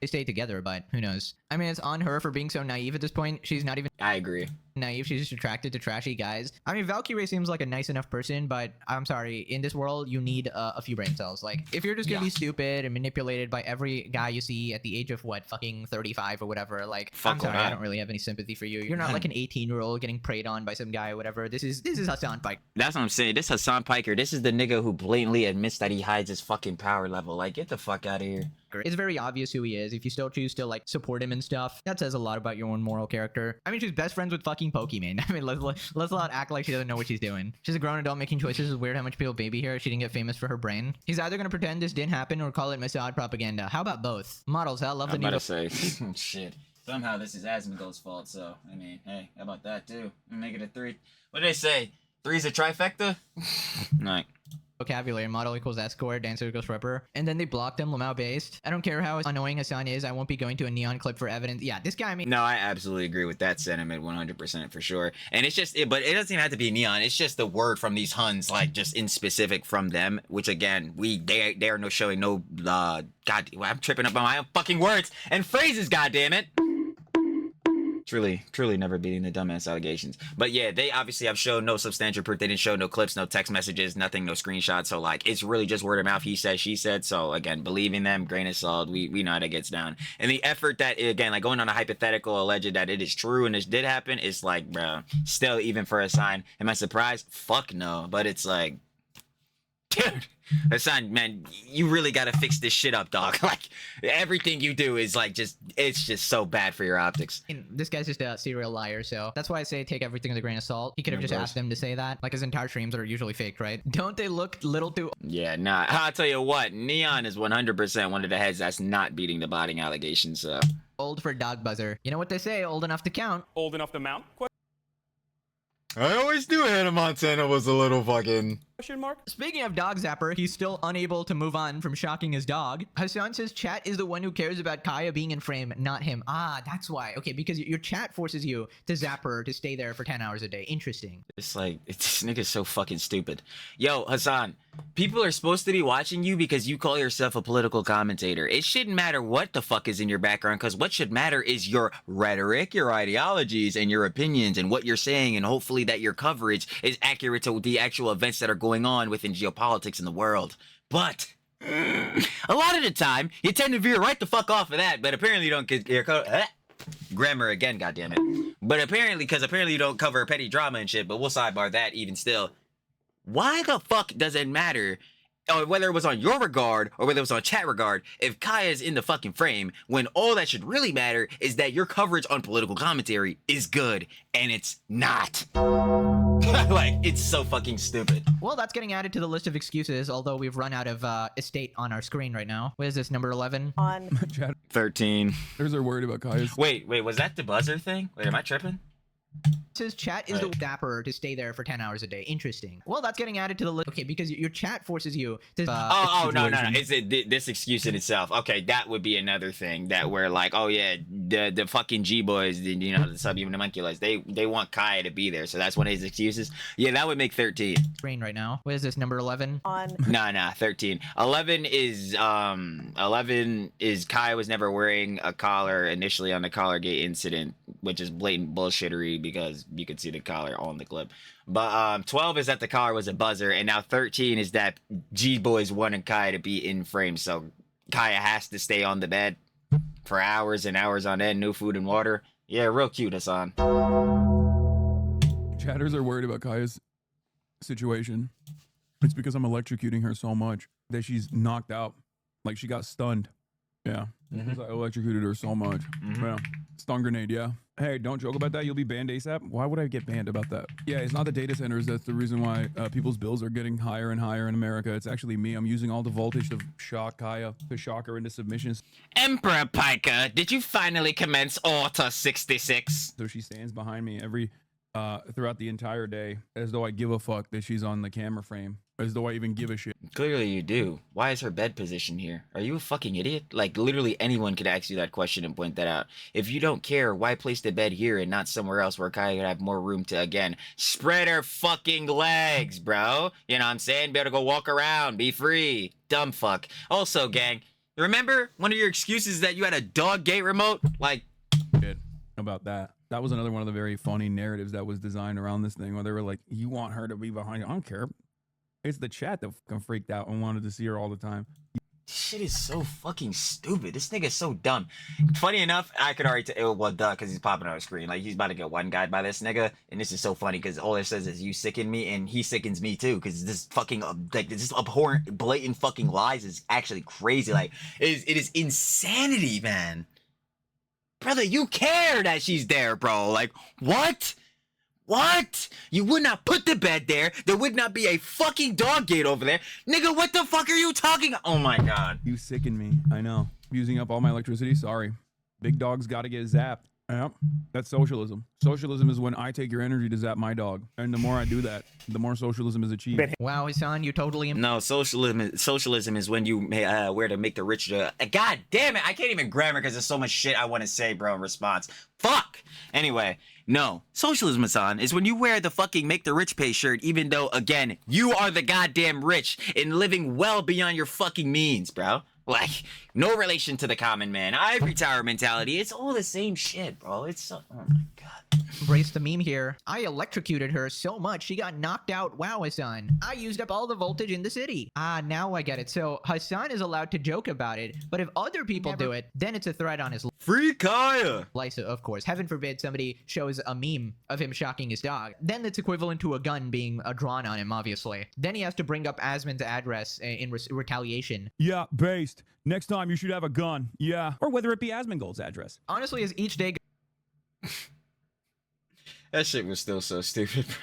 they stay together, but who knows? I mean, it's on her for being so naive at this point. She's not even I agree. naive. She's just attracted to trashy guys. I mean, Valkyrie seems like a nice enough person, but I'm sorry. In this world, you need a few brain cells. Like, if you're just gonna be stupid and manipulated by every guy you see at the age of, what, fucking 35 or whatever, like, I'm sorry, I don't really have any sympathy for you. You're not like an 18-year-old getting preyed on by some guy or whatever. This is Hasan Pike. That's what I'm saying. This Hasan Piker, this is the nigga who blatantly admits that he hides his fucking power level. Like, get the fuck out of here. It's very obvious who he is. If you still choose to, like, support him and stuff, that says a lot about your own moral character. I mean, she's best friends with fucking Pokemon. I mean, let's not act like she doesn't know what she's doing. She's a grown adult making choices. It's weird how much people baby her. She didn't get famous for her brain. He's either gonna pretend this didn't happen or call it Mossad propaganda. How about both? Models, I love the new... I'm about to say, shit. Somehow this is Asmongold's fault, so, I mean, hey, how about that, too? Make it a 3. What did they say? 3's a trifecta? Right. Vocabulary, model equals escort, dancer equals stripper, and then they blocked him, Lamau based. I don't care how annoying Hasan is, I won't be going to a neon clip for evidence. Yeah, this guy, I mean... No, I absolutely agree with that sentiment 100% for sure. And it's just, but it doesn't even have to be neon. It's just the word from these Huns, like, just in specific from them, which again, they are no showing no, God, I'm tripping up on my own fucking words and phrases, goddammit. Truly never beating the dumbass allegations. But yeah, they obviously have shown no substantial proof. They didn't show no clips, no text messages, nothing, no screenshots. So like, it's really just word of mouth. He said, she said. So again, believing them, grain of salt. We know how that gets down. And the effort that, again, like going on a hypothetical alleged that it is true and this did happen, is like, bro, still even for a sign. Am I surprised? Fuck no. But it's like, dude, Hasan, man, you really gotta fix this shit up, dog. Like, everything you do is like it's just so bad for your optics. And this guy's just a serial liar, so that's why I say take everything with a grain of salt. He could have just asked them to say that. Like, his entire streams are usually faked, right? Don't they look little too... Yeah, nah, I'll tell you what, Neon is 100% one of the heads that's not beating the botting allegations, so... Old for dog buzzer. You know what they say, old enough to count. Old enough to mount? I always knew Hannah Montana was a little fucking... Question mark? Speaking of dog zapper, he's still unable to move on from shocking his dog. Hasan says chat is the one who cares about Kaya being in frame, not him. Ah, that's why. Okay, because your chat forces you to zap her to stay there for 10 hours a day. Interesting. It's like, this nigga's so fucking stupid. Yo, Hasan, people are supposed to be watching you because you call yourself a political commentator. It shouldn't matter what the fuck is in your background, because what should matter is your rhetoric, your ideologies, and your opinions, and what you're saying, and hopefully that your coverage is accurate to the actual events that are going on within geopolitics in the world. But a lot of the time, you tend to veer right the fuck off of that, but apparently you don't get your grammar again, goddammit. But apparently you don't cover petty drama and shit, but we'll sidebar that even still. Why the fuck does it matter, or whether it was on your regard or whether it was on chat regard, if Kaya is in the fucking frame, when all that should really matter is that your coverage on political commentary is good, and it's not. Like, it's so fucking stupid. Well, that's getting added to the list of excuses, although we've run out of estate on our screen right now. What is this, number 11? On 13. There's are worried about Kaya's. Wait, was that the buzzer thing? Wait, am I tripping? Says chat is the dapper to stay there for 10 hours a day. Interesting. Well, that's getting added to the list. Okay, because your chat forces you to... No. It's this excuse in itself. Okay, that would be another thing that we're like, oh yeah, the fucking G-boys, you know, the subhuman homunculus, they want Kaya to be there, so that's one of his excuses. Yeah, that would make 13. Screen right now. What is this, number 11? On... Nah, 13. 11 is Kaya was never wearing a collar initially on the Collargate incident, which is blatant bullshittery because you could see the collar on the clip. But 12 is that the collar was a buzzer, and now 13 is that G-boys wanted Kaya to be in frame, so Kaya has to stay on the bed for hours and hours on end, no food and water. Yeah, real cute, Hasan. Chatters are worried about Kaya's situation. It's because I'm electrocuting her so much that she's knocked out. Like, she got stunned. Yeah. Because I electrocuted her so much. Yeah. Stun grenade, yeah. Hey, don't joke about that. You'll be banned ASAP. Why would I get banned about that? Yeah, it's not the data centers. That's the reason why people's bills are getting higher and higher in America. It's actually me. I'm using all the voltage to shock Kaya, to shock her into submissions. Emperor Piker, did you finally commence Orta 66? So she stands behind me every throughout the entire day, as though I give a fuck that she's on the camera frame, as though I even give a shit. Clearly you do. Why is her bed positioned here? Are you a fucking idiot? Like, literally anyone could ask you that question and point that out. If you don't care, why place the bed here and not somewhere else where Kaya could have more room to, again, spread her fucking legs, bro? You know what I'm saying? Be able to go walk around, be free. Dumb fuck. Also, gang, remember one of your excuses that you had a dog gate remote? Like, shit about that. That was another one of the very funny narratives that was designed around this thing, where they were like, you want her to be behind you. I don't care. It's the chat that fucking freaked out and wanted to see her all the time. This shit is so fucking stupid. This nigga's so dumb. Funny enough, I could already tell, well, duh, because he's popping on our screen. Like, he's about to get one guy by this nigga, and this is so funny, because all it says is, you sicken me, and he sickens me, too, because this fucking, like, this abhorrent, blatant fucking lies is actually crazy. Like, it is insanity, man. Brother, you care that she's there, bro. Like, what? What? You would not put the bed there. There would not be a fucking dog gate over there. Nigga, what the fuck are you talking? Oh my god. You sicken me. I know. Using up all my electricity. Sorry. Big dog's got to get zapped. Yep. That's socialism. Socialism is when I take your energy to zap my dog. And the more I do that, the more socialism is achieved. Wow, Hasan, you totally... No, socialism is when you wear to make the rich... God damn it, I can't even grammar because there's so much shit I want to say, bro, in response. Fuck! Anyway, no. Socialism, Hasan, is when you wear the fucking make the rich pay shirt, even though, again, you are the goddamn rich and living well beyond your fucking means, bro. Like, no relation to the common man. Ivory tower mentality. It's all the same shit, bro. It's so... Oh my god. Embrace the meme here. I electrocuted her so much she got knocked out. Wow, Hasan. I used up all the voltage in the city. Ah, now I get it. So Hasan is allowed to joke about it, but if other people do it, then it's a threat on his life. Free Kaya! Lysa, of course. Heaven forbid somebody shows a meme of him shocking his dog. Then it's equivalent to a gun being drawn on him, obviously. Then he has to bring up Asmon's address in retaliation. Yeah, based. Next time you should have a gun. Yeah. Or whether it be Asmongold's address. Honestly, as each day... That shit was still so stupid, bro.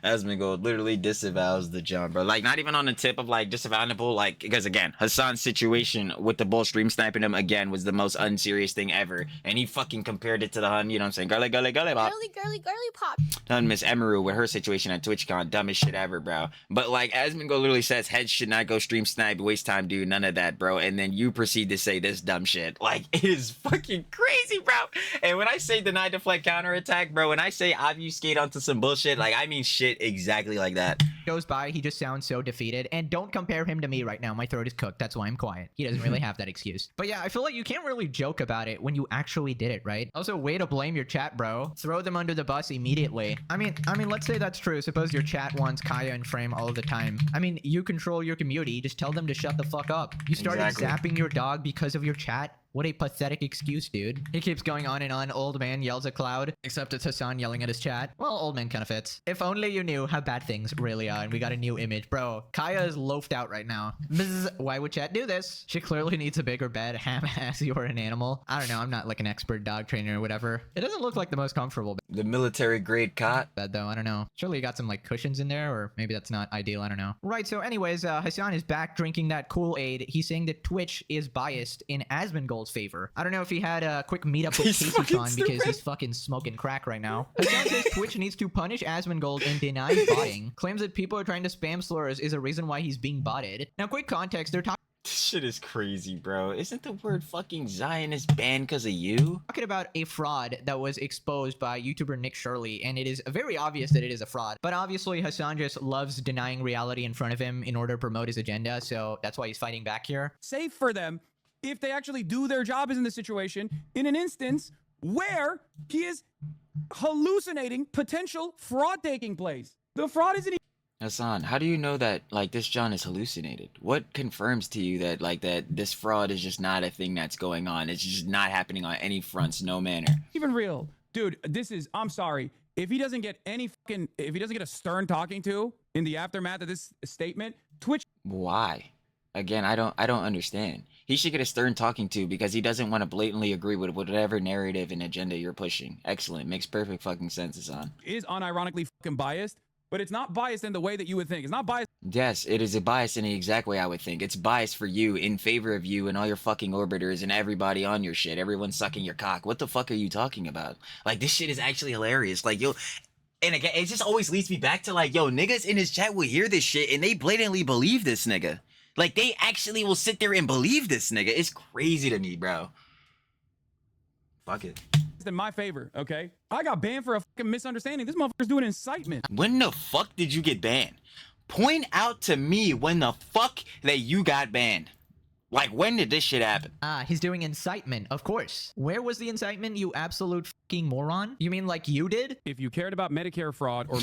Asmongold literally disavows the jump, bro. Like, not even on the tip of like disavowing, like, because again, Hasan's situation with the bull stream sniping him again was the most unserious thing ever, and he fucking compared it to the Hun. You know what I'm saying? Girly pop. Girly pop. Hun Miss Emeru with her situation at TwitchCon, dumbest shit ever, bro. But like, Asmongold literally says heads should not go stream snipe, waste time, dude, none of that, bro. And then you proceed to say this dumb shit. Like, it is fucking crazy, bro. And when I say deny, deflect, counterattack, bro, when I say obfuscate onto some bullshit, like, I mean shit exactly like that. Goes by, he just sounds so defeated. And don't compare him to me right now. My throat is cooked. That's why I'm quiet. He doesn't really have that excuse. But yeah, I feel like you can't really joke about it when you actually did it, right? Also, way to blame your chat, bro. Throw them under the bus immediately. I mean, let's say that's true. Suppose your chat wants Kaya in frame all the time. I mean, you control your community. Just tell them to shut the fuck up. You started zapping your dog because of your chat? What a pathetic excuse, dude. He keeps going on and on. Old man yells at Cloud, except it's Hasan yelling at his chat. Well, old man kind of fits. If only you knew how bad things really are, and we got a new image. Bro, Kaya is loafed out right now. Bzz, why would chat do this? She clearly needs a bigger bed. Ham-ass, you're an animal. I don't know, I'm not like an expert dog trainer or whatever. It doesn't look like the most comfortable The military grade cot bed though, I don't know. Surely you got some like cushions in there, or maybe that's not ideal, I don't know. Right, so anyways, Hasan is back drinking that Kool-Aid. He's saying that Twitch is biased in Asmongold's favor. I don't know if he had a quick meetup with Casey because he's fucking smoking crack right now. Hasan says Twitch needs to punish Asmongold and denies botting. Claims that people are trying to spam slurs is a reason why he's being botted. Now, quick context, they're talking This shit is crazy, bro. Isn't the word fucking Zionist banned because of you? Talking about a fraud that was exposed by YouTuber Nick Shirley, and it is very obvious that it is a fraud. But obviously, Hasan just loves denying reality in front of him in order to promote his agenda, so that's why he's fighting back here. Safe for them if they actually do their job is in the situation in an instance where he is hallucinating potential fraud taking place. The fraud isn't. Hasan, how do you know that like this John is hallucinated? What confirms to you that like that this fraud is just not a thing that's going on? It's just not happening on any fronts, no manner. Even real, dude. This is. I'm sorry. If he doesn't get if he doesn't get a stern talking to in the aftermath of this statement, Twitch. Why? Again, I don't understand. He should get a stern talking to because he doesn't want to blatantly agree with whatever narrative and agenda you're pushing. Excellent. Makes perfect fucking sense, Hasan. Is unironically fucking biased, but it's not biased in the way that you would think. It's not biased. Yes, it is a bias in the exact way I would think. It's biased for you, in favor of you and all your fucking orbiters and everybody on your shit. Everyone sucking your cock. What the fuck are you talking about? Like, this shit is actually hilarious. Like, yo... And again, it just always leads me back to like, yo, niggas in his chat will hear this shit and they blatantly believe this nigga. Like, they actually will sit there and believe this nigga. It's crazy to me, bro. Fuck it. It's in my favor, okay? I got banned for a fucking misunderstanding. This motherfucker's doing incitement. When the fuck did you get banned? Point out to me when the fuck that you got banned. Like, when did this shit happen? He's doing incitement, of course. Where was the incitement, you absolute fucking moron? You mean like you did? If you cared about Medicare fraud or...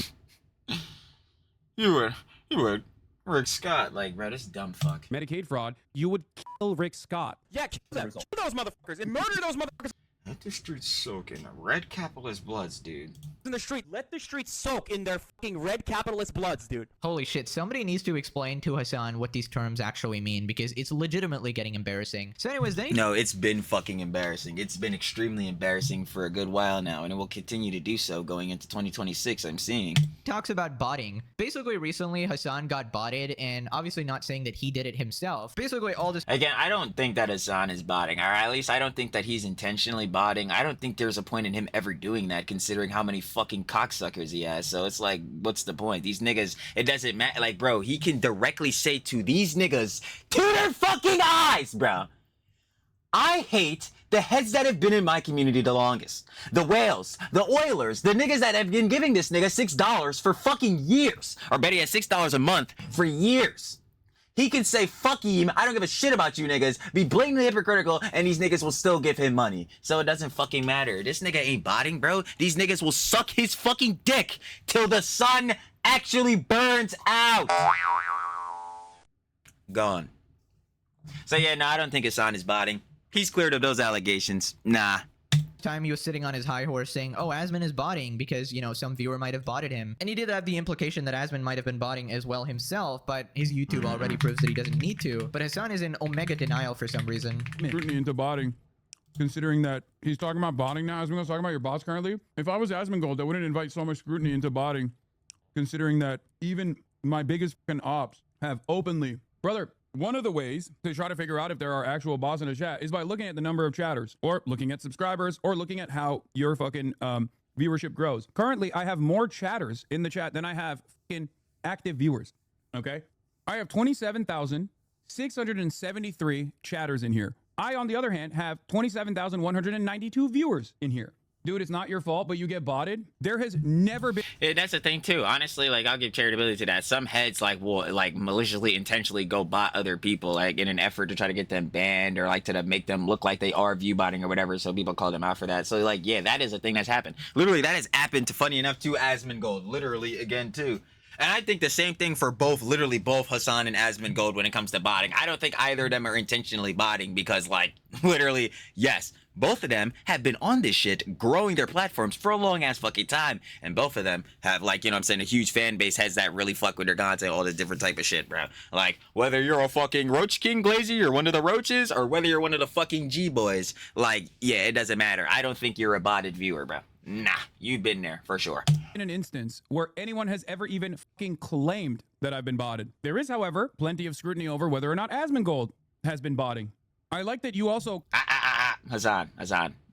You were Rick Scott. Like, bro, this dumb fuck. Medicaid fraud, you would kill Rick Scott. Yeah, kill them. Kill those motherfuckers and murder those motherfuckers. Let the streets soak in red capitalist bloods, dude. In the street, let the streets soak in their fucking red capitalist bloods, dude. Holy shit, somebody needs to explain to Hasan what these terms actually mean because it's legitimately getting embarrassing. So anyways, then No, it's been fucking embarrassing. It's been extremely embarrassing for a good while now, and it will continue to do so going into 2026, I'm seeing. Talks about botting. Basically, recently, Hasan got botted, and obviously not saying that he did it himself. Basically, all this... Again, I don't think that Hasan is botting, alright? At least I don't think that he's intentionally botting. I don't think there's a point in him ever doing that, considering how many fucking cocksuckers he has. So it's like, what's the point? These niggas, it doesn't matter. Like, bro, he can directly say to these niggas, to their fucking eyes, bro. I hate the heads that have been in my community the longest. The whales, the Oilers, the niggas that have been giving this nigga $6 for fucking years. Or better yet, $6 a month for years. He can say, fuck him, I don't give a shit about you niggas, be blatantly hypocritical, and these niggas will still give him money. So it doesn't fucking matter. This nigga ain't botting, bro. These niggas will suck his fucking dick till the sun actually burns out. Gone. So yeah, no, I don't think Hasan is botting. He's cleared of those allegations. Nah. Time he was sitting on his high horse saying, oh, Asmon is botting because, you know, some viewer might have botted him. And he did have the implication that Asmon might have been botting as well himself, but his YouTube already proves that he doesn't need to. But Hasan is in omega denial for some reason. Scrutiny into botting. Considering that he's talking about botting now, Asmongold's talking about your bots currently. If I was Asmongold, I wouldn't invite so much scrutiny into botting. considering that even my biggest fucking ops have openly, brother. One of the ways to try to figure out if there are actual bots in a chat is by looking at the number of chatters, or looking at subscribers, or looking at how your fucking viewership grows. Currently, I have more chatters in the chat than I have fucking active viewers. Okay, I have 27,673 chatters in here. I, on the other hand, have 27,192 viewers in here. Dude, it's not your fault, but you get botted. There has never been. Yeah, that's the thing too. Honestly, like I'll give charitability to that. Some heads like will like maliciously, intentionally go bot other people, like in an effort to try to get them banned or like to make them look like they are view botting or whatever. So people call them out for that. So like, yeah, that is a thing that's happened. Literally, that has happened to, funny enough, to Asmongold. Literally again too. And I think the same thing for literally both Hasan and Asmongold when it comes to botting. I don't think either of them are intentionally botting because, like, literally, yes, both of them have been on this shit, growing their platforms for a long ass fucking time. And both of them have, like, you know what I'm saying, a huge fan base, has that really fuck with their content, all this different type of shit, bro. Like, whether you're a fucking Roach King Glazy or one of the Roaches, or whether you're one of the fucking G-Boys, like, yeah, it doesn't matter. I don't think you're a botted viewer, bro. Nah, you've been there for sure. In an instance where anyone has ever even fucking claimed that I've been botted. There is, however, plenty of scrutiny over whether or not Asmongold has been botting. I like that you also... Hasan,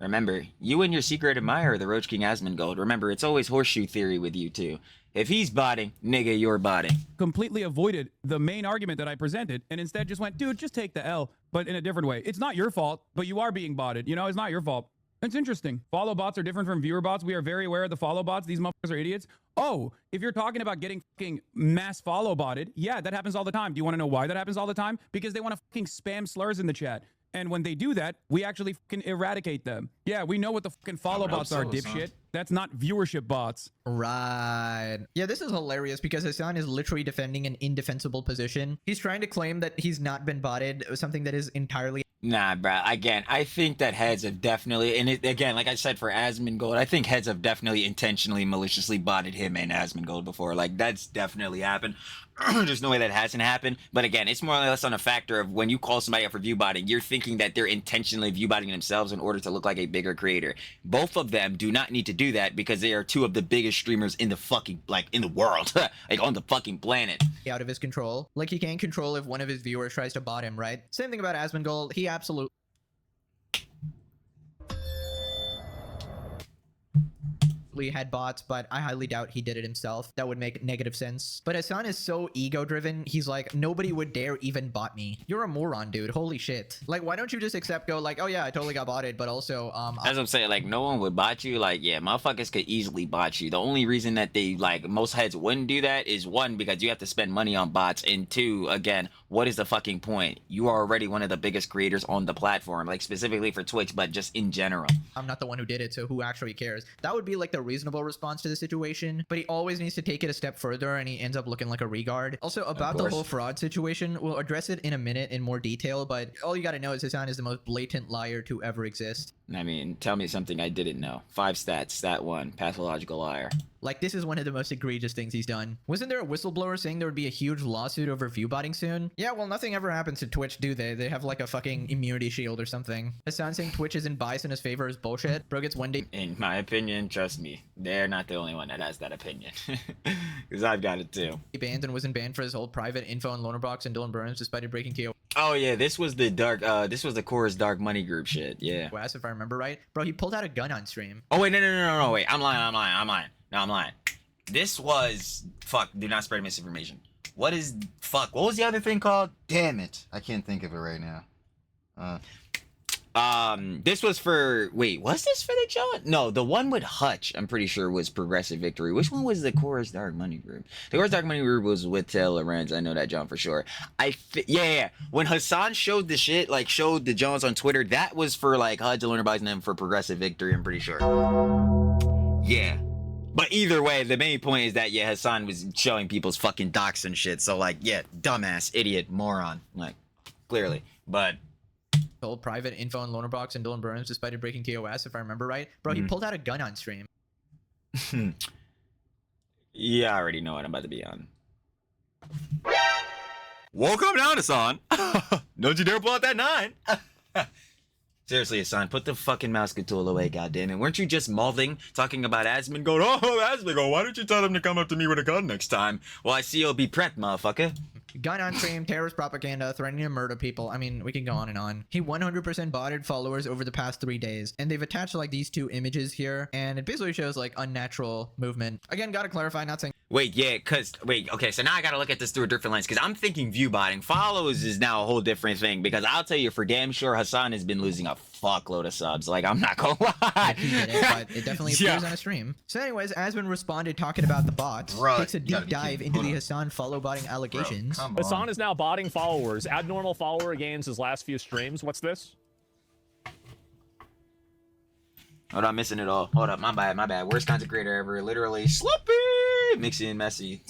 remember, you and your secret admirer, the Roach King Asmongold, remember, it's always horseshoe theory with you two. If he's botting, nigga, you're botting. Completely avoided the main argument that I presented and instead just went, dude, just take the L, but in a different way. It's not your fault, but you are being botted. You know, it's not your fault. It's interesting. Follow bots are different from viewer bots. We are very aware of the follow bots. These motherfuckers are idiots. Oh, if you're talking about getting fucking mass follow botted, yeah, that happens all the time. Do you want to know why that happens all the time? Because they want to fucking spam slurs in the chat. And when they do that, we actually fucking eradicate them. Yeah, we know what the fucking follow bots are, dipshit. That's not viewership bots. Right. Yeah, this is hilarious because Hasan is literally defending an indefensible position. He's trying to claim that he's not been botted, something that is entirely... Nah, bro. Again, I think that heads have definitely, and again, like I said for Asmongold, I think heads have definitely intentionally, maliciously botted him and Asmongold before. Like, that's definitely happened. There's no way that hasn't happened. But again, it's more or less on a factor of when you call somebody out for view botting, you're thinking that they're intentionally view botting themselves in order to look like a bigger creator. Both of them do not need to do that because they are two of the biggest streamers in the fucking, like, in the world. Like, on the fucking planet. Out of his control. Like, he can't control if one of his viewers tries to bot him, right? Same thing about Asmongold. He absolutely... had bots, but I highly doubt he did it himself. That would make negative sense. But Hasan is so ego-driven, he's like, nobody would dare even bot me. You're a moron, dude. Holy shit. Like, why don't you just go like, oh yeah, I totally got botted, but also, As I'm saying, like, no one would bot you. Like, yeah, motherfuckers could easily bot you. The only reason that they, like, most heads wouldn't do that is, one, because you have to spend money on bots, and two, again, what is the fucking point? You are already one of the biggest creators on the platform, like, specifically for Twitch, but just in general. I'm not the one who did it, so who actually cares? That would be, like, the reasonable response to the situation, but he always needs to take it a step further, and he ends up looking like a regard. Also, about the whole fraud situation, we'll address it in a minute in more detail, but all you gotta know is Hasan is the most blatant liar to ever exist. I mean, tell me something I didn't know. 5 stats. Stat 1. Pathological liar. Like, this is one of the most egregious things he's done. Wasn't there a whistleblower saying there would be a huge lawsuit over view botting soon? Yeah, well, nothing ever happens to Twitch, do they? They have like a fucking immunity shield or something. Hasan saying Twitch isn't biased in his favor is bullshit. Bro gets one day. In my opinion, trust me, they're not the only one that has that opinion. Because I've got it too. He banned and wasn't banned for his whole private info and loaner box and Dylan Burns despite it breaking KO. Oh yeah, this was the this was the Core's dark money group shit. Yeah. Wes, if I remember right. Bro, he pulled out a gun on stream. Oh wait, no, wait. I'm lying. No, I'm lying. This was fuck. Do not spread misinformation. What was the other thing called? Damn it, I can't think of it right now. This was for, wait, was this for the John? No, the one with Hutch, I'm pretty sure was Progressive Victory. Which one was the Chorus Dark Money Group? The Chorus Dark Money Group was with Taylor Lorenz. I know that John for sure. Yeah. When Hasan showed the shit, like showed the Jones on Twitter, that was for like Hutch, Learner Buys, and them for Progressive Victory, I'm pretty sure. Yeah. But either way, the main point is that, yeah, Hasan was showing people's fucking docs and shit. So like, yeah, dumbass, idiot, moron, like, clearly. But old private info and loaner box and Dylan Burns despite it breaking TOS, if I remember right. Bro, he pulled out a gun on stream. Yeah, I already know what I'm about to be on. Welcome down, Hasan. Don't you dare pull out that 9. Seriously, Hasan, put the fucking mouse tool away, goddammit. Weren't you just mouthing, talking about Asmund, going, oh, Asmund, why don't you tell him to come up to me with a gun next time? Well, I see you'll be prepped, motherfucker. Gun on stream, terrorist propaganda, threatening to murder people. I mean, we can go on and on. He 100% botted followers over the past 3 days, and they've attached like these 2 images here, and it basically shows like unnatural movement. Again, gotta clarify, not saying. Wait, yeah, okay, so now I gotta look at this through a different lens, because I'm thinking view botting. Follows is now a whole different thing, because I'll tell you for damn sure Hasan has been losing a fuckload of subs. Like, I'm not gonna lie. He did it, but it definitely appears on a stream. So anyways, Asmund responded talking about the bots, takes a deep dive into the Hasan follow botting allegations. Hasan is now botting followers. Abnormal follower gains his last few streams. What's this? Hold on, I'm missing it all. Hold up, my bad. Worst content creator ever. Literally sloppy. Mixing messy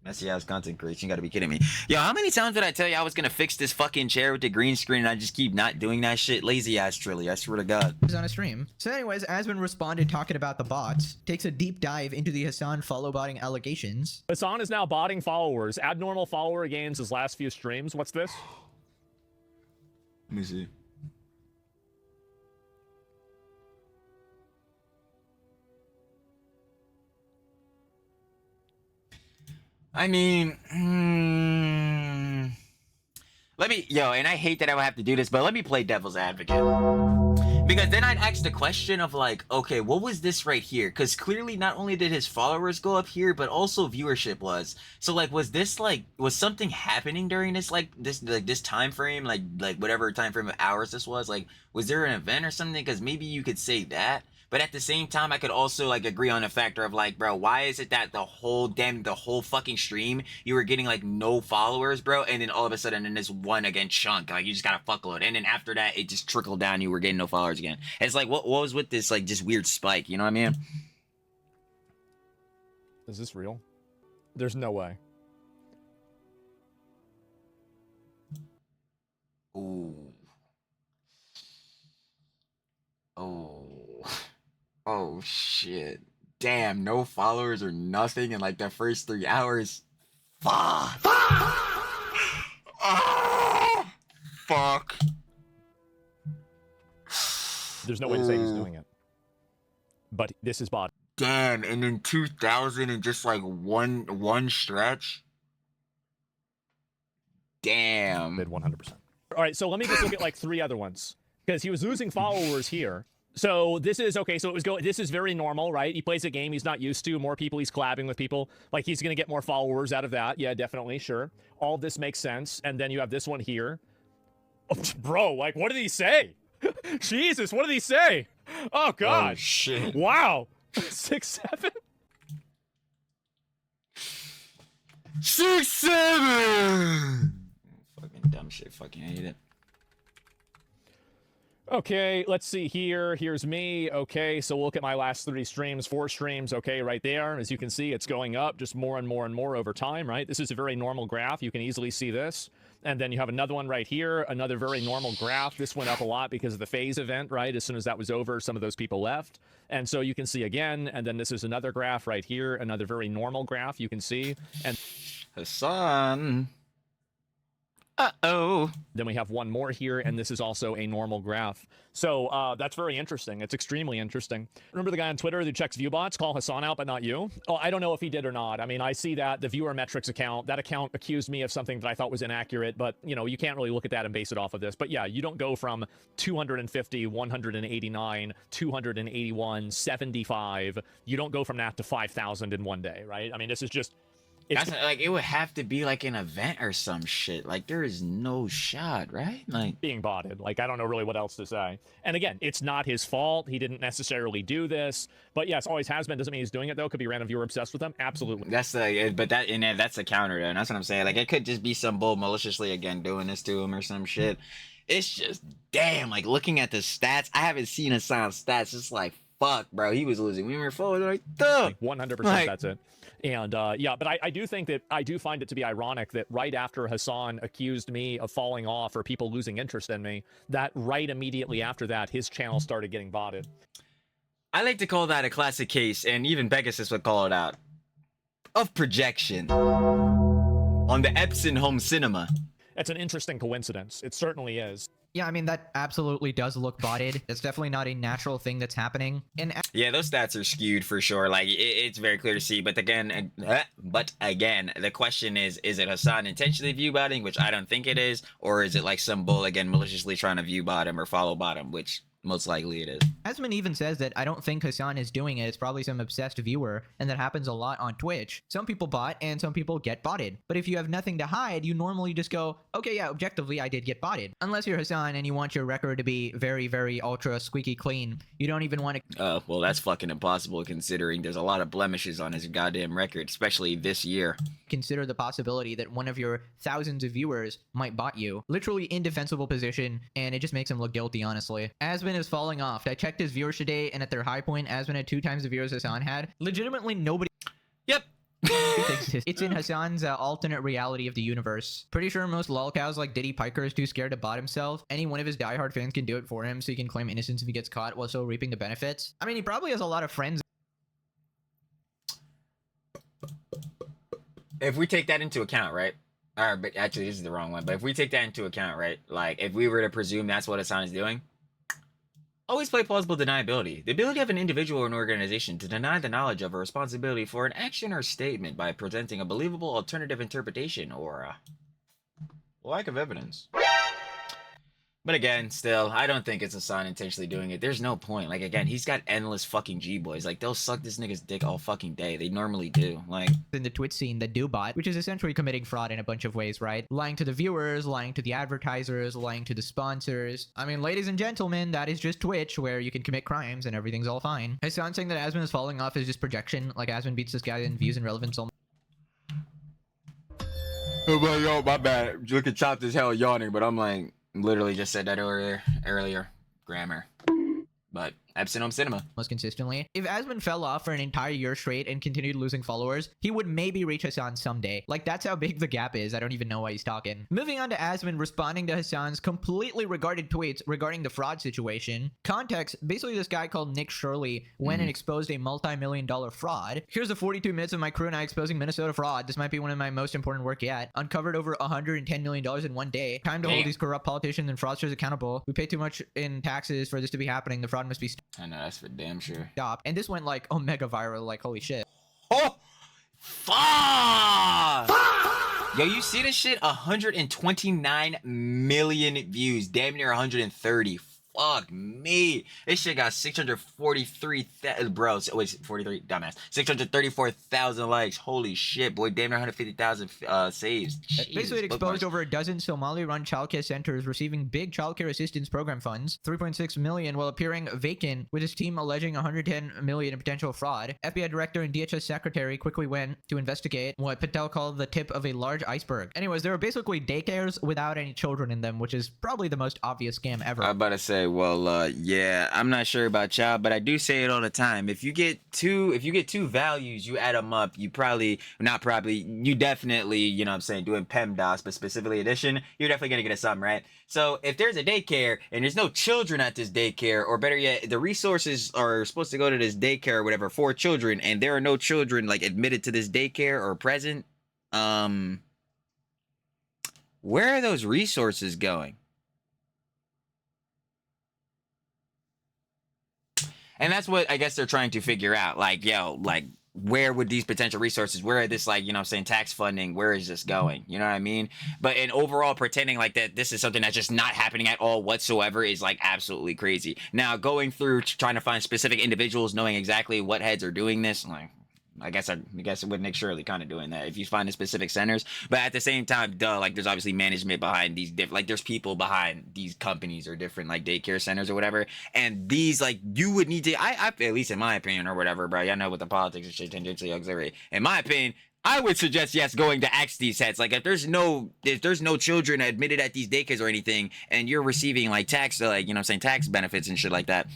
ass content creation. You gotta be kidding me. Yo, how many times did I tell you I was gonna fix this fucking chair with the green screen and I just keep not doing that shit? Lazy ass Trilly, I swear to God. He's on a stream. So anyways, Asmund responded talking about the bots, takes a deep dive into the Hasan follow botting allegations. Hasan is now botting followers. Abnormal follower gains his last few streams. What's this? Let me see. I mean, and I hate that I would have to do this, but let me play devil's advocate. Because then I'd ask the question of like, okay, what was this right here? Because clearly not only did his followers go up here, but also viewership was. So like, was something happening during this time frame, like whatever time frame of hours this was? Like, was there an event or something? Because maybe you could say that. But at the same time, I could also like agree on the factor of like, bro, why is it that the whole fucking stream you were getting like no followers, bro, and then all of a sudden in this one again chunk, like you just got a fuckload, and then after that it just trickled down, you were getting no followers again. It's like what was with this like just weird spike, you know what I mean? Is this real? There's no way. Ooh. Oh shit. Damn, no followers or nothing in like the first 3 hours. Fuck. Oh, fuck. There's no way to say he's doing it. But this is bot. Damn, and then 2,000 in just like one stretch. Damn. Mid 100%. All right, so let me just look at like 3 other ones, because he was losing followers here. So this is okay. So this is very normal, right? He plays a game he's not used to. More people, he's collabing with people. Like he's gonna get more followers out of that. Yeah, definitely, sure. All of this makes sense. And then you have this one here. Oh, bro, like what did he say? Jesus, what did he say? Oh God. Oh shit. Wow. 6, 7. 6, 7. Fucking dumb shit. Fucking hate it. Okay, let's see here. Here's me. Okay, so we'll look at my last 4 streams. Okay, right there. As you can see, it's going up just more and more and more over time, right? This is a very normal graph. You can easily see this. And then you have another one right here, another very normal graph. This went up a lot because of the phase event, right? As soon as that was over, some of those people left. And so you can see again, and then this is another graph right here, another very normal graph you can see. And Hasan. Uh-oh. Then we have one more here, and this is also a normal graph. So that's very interesting. It's extremely interesting. Remember the guy on Twitter who checks viewbots? Call Hasan out, but not you? Oh, I don't know if he did or not. I mean, I see that the viewer metrics account, that account accused me of something that I thought was inaccurate, but, you know, you can't really look at that and base it off of this. But yeah, you don't go from 250, 189, 281, 75. You don't go from that to 5,000 in one day, right? I mean, this is just... That's like, it would have to be like an event or some shit. Like, there is no shot, right? Like, being botted. Like, I don't know really what else to say. And again, it's not his fault. He didn't necessarily do this. But yes, always has been. Doesn't mean he's doing it, though. Could be random viewer obsessed with him. Absolutely. That's the, but that, and that's the counter, though. And that's what I'm saying. Like, it could just be some bull maliciously, again, doing this to him or some shit. It's just, damn, like, looking at the stats, I haven't seen Hasan's stats. It's like, fuck, bro, he was losing. We were forward, like, duh. Like 100%, like, that's it. And yeah, but I do think that I do find it to be ironic that right after Hasan accused me of falling off or people losing interest in me, that right immediately after that, his channel started getting botted. I like to call that a classic case, and even Pegasus would call it out, of projection on the Epson home cinema. It's an interesting coincidence. It certainly is. Yeah, I mean, that absolutely does look botted. It's definitely not a natural thing that's happening. And Yeah, those stats are skewed for sure. Like it's very clear to see. But again, the question is it Hasan intentionally view botting, which I don't think it is, or is it like some bull again maliciously trying to view bot him or follow bot him, which most likely it is. Asman even says that I don't think Hasan is doing it. It's probably some obsessed viewer, and that happens a lot on Twitch. Some people bot and some people get botted. But if you have nothing to hide, you normally just go, okay, yeah, objectively, I did get botted. Unless you're Hasan and you want your record to be very, very ultra squeaky clean. You don't even want to... Well, that's fucking impossible considering there's a lot of blemishes on his goddamn record, especially this year. Consider the possibility that one of your thousands of viewers might bot you. Literally indefensible position, and it just makes him look guilty, honestly. Asman is falling off. I checked his viewers today, and at their high point, Asman had 2 times the viewers Hasan had. Legitimately, nobody... Yep. It's in Hasan's alternate reality of the universe. Pretty sure most lolcows like Diddy Piker is too scared to bot himself. Any one of his diehard fans can do it for him, so he can claim innocence if he gets caught while still reaping the benefits. I mean, he probably has a lot of friends. If we take that into account, right? But actually, this is the wrong one. But if we take that into account, right? Like, if we were to presume that's what Hasan is doing, always play plausible deniability. The ability of an individual or an organization to deny the knowledge of or responsibility for an action or statement by presenting a believable alternative interpretation or lack of evidence. But again, still, I don't think it's Hasan intentionally doing it. There's no point. Like, again, he's got endless fucking G-boys. Like, they'll suck this nigga's dick all fucking day. They normally do. Like, in the Twitch scene that do bot, which is essentially committing fraud in a bunch of ways, right? Lying to the viewers, lying to the advertisers, lying to the sponsors. I mean, ladies and gentlemen, that is just Twitch, where you can commit crimes and everything's all fine. Hasan saying that Asman is falling off is just projection. Like, Asman beats this guy in views and relevance all... oh, well, yo, my bad. Looking chopped as hell yawning, but I'm like... literally just said that earlier. Grammar. But Epsilon Cinema. Most consistently. If Asman fell off for an entire year straight and continued losing followers, he would maybe reach Hasan someday. Like, that's how big the gap is. I don't even know why he's talking. Moving on to Asman responding to Hasan's completely regarded tweets regarding the fraud situation. Context, basically this guy called Nick Shirley went and exposed a multi-million-dollar fraud. Here's the 42 minutes of my crew and I exposing Minnesota fraud. This might be one of my most important work yet. Uncovered over $110 million in one day. Time to hold these corrupt politicians and fraudsters accountable. We pay too much in taxes for this to be happening. The fraud must be I know, that's for damn sure. Stop. And this went like omega viral, like holy shit. Oh! Fuck! Yo, you see this shit? 129 million views. Damn near 130. Fuck me. This shit got 643,000, bro. So, wait, 43, dumbass. 634,000 likes. Holy shit, boy. Damn near 150,000 saves. Basically, it exposed over a dozen Somali-run childcare centers receiving big childcare assistance program funds, 3.6 million, while appearing vacant, with his team alleging 110 million in potential fraud. FBI director and DHS secretary quickly went to investigate what Patel called the tip of a large iceberg. Anyways, there were basically daycares without any children in them, which is probably the most obvious scam ever. I'm about to say, well, yeah, I'm not sure about y'all, but I do say it all the time. If you get two values, you add them up, you definitely, you know what I'm saying, doing PEMDAS, but specifically addition, you're definitely gonna get a sum, right? So if there's a daycare and there's no children at this daycare, or better yet, the resources are supposed to go to this daycare or whatever for children, and there are no children like admitted to this daycare or present, where are those resources going? And that's what I guess they're trying to figure out. Like, yo, like, where would these potential resources, where are this, like, you know what I'm saying, tax funding, where is this going? You know what I mean? But in overall, pretending like that this is something that's just not happening at all whatsoever is, like, absolutely crazy. Now, going through trying to find specific individuals, knowing exactly what heads are doing this, like, I guess with Nick Shirley kind of doing that if you find the specific centers, but at the same time, like there's obviously management behind these like there's people behind these companies or different like daycare centers or whatever, and these like you would need to I at least in my opinion or whatever, bro. Y'all know with the politics and shit tangentially auxiliary. In my opinion, I would suggest yes going to axe these heads. Like if there's no children admitted at these daycares or anything, and you're receiving like tax like you know what I'm saying tax benefits and shit like that.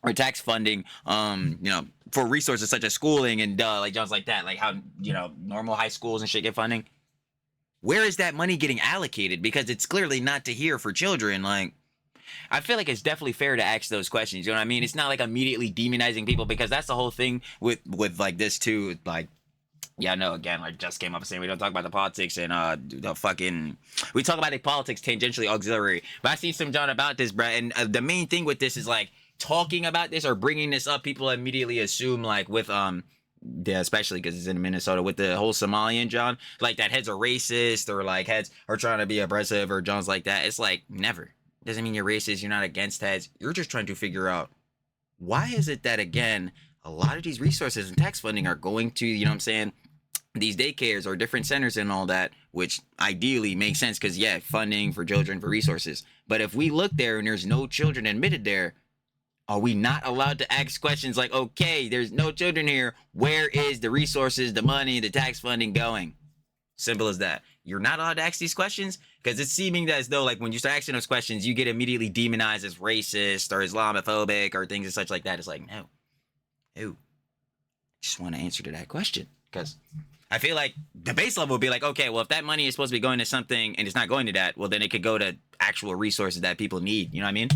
Or tax funding, you know, for resources such as schooling and like jobs like that, like how, you know, normal high schools and shit get funding. Where is that money getting allocated? Because it's clearly not to here for children. Like, I feel like it's definitely fair to ask those questions. You know what I mean? It's not like immediately demonizing people, because that's the whole thing with like this too. Like, Yeah, no, again, like just came up saying we don't talk about the politics and the fucking we talk about the politics tangentially auxiliary. But I see some John about this, bro, and the main thing with this is like talking about this or bringing this up, people immediately assume like with yeah, especially because it's in Minnesota with the whole Somalian John, like that heads are racist or like heads are trying to be oppressive or John's like that. It's like never. Doesn't mean you're racist. You're not against heads. You're just trying to figure out why is it that again a lot of these resources and tax funding are going to, you know what I'm saying, these daycares or different centers and all that, which ideally makes sense because yeah, funding for children for resources. But if we look there and there's no children admitted there, are we not allowed to ask questions like, okay, there's no children here. Where is the resources, the money, the tax funding going? Simple as that. You're not allowed to ask these questions because it's seeming as though like when you start asking those questions, you get immediately demonized as racist or Islamophobic or things and such like that. It's like, no, I just want to answer to that question because I feel like the base level would be like, okay, well, if that money is supposed to be going to something and it's not going to that, well, then it could go to actual resources that people need. You know what I mean?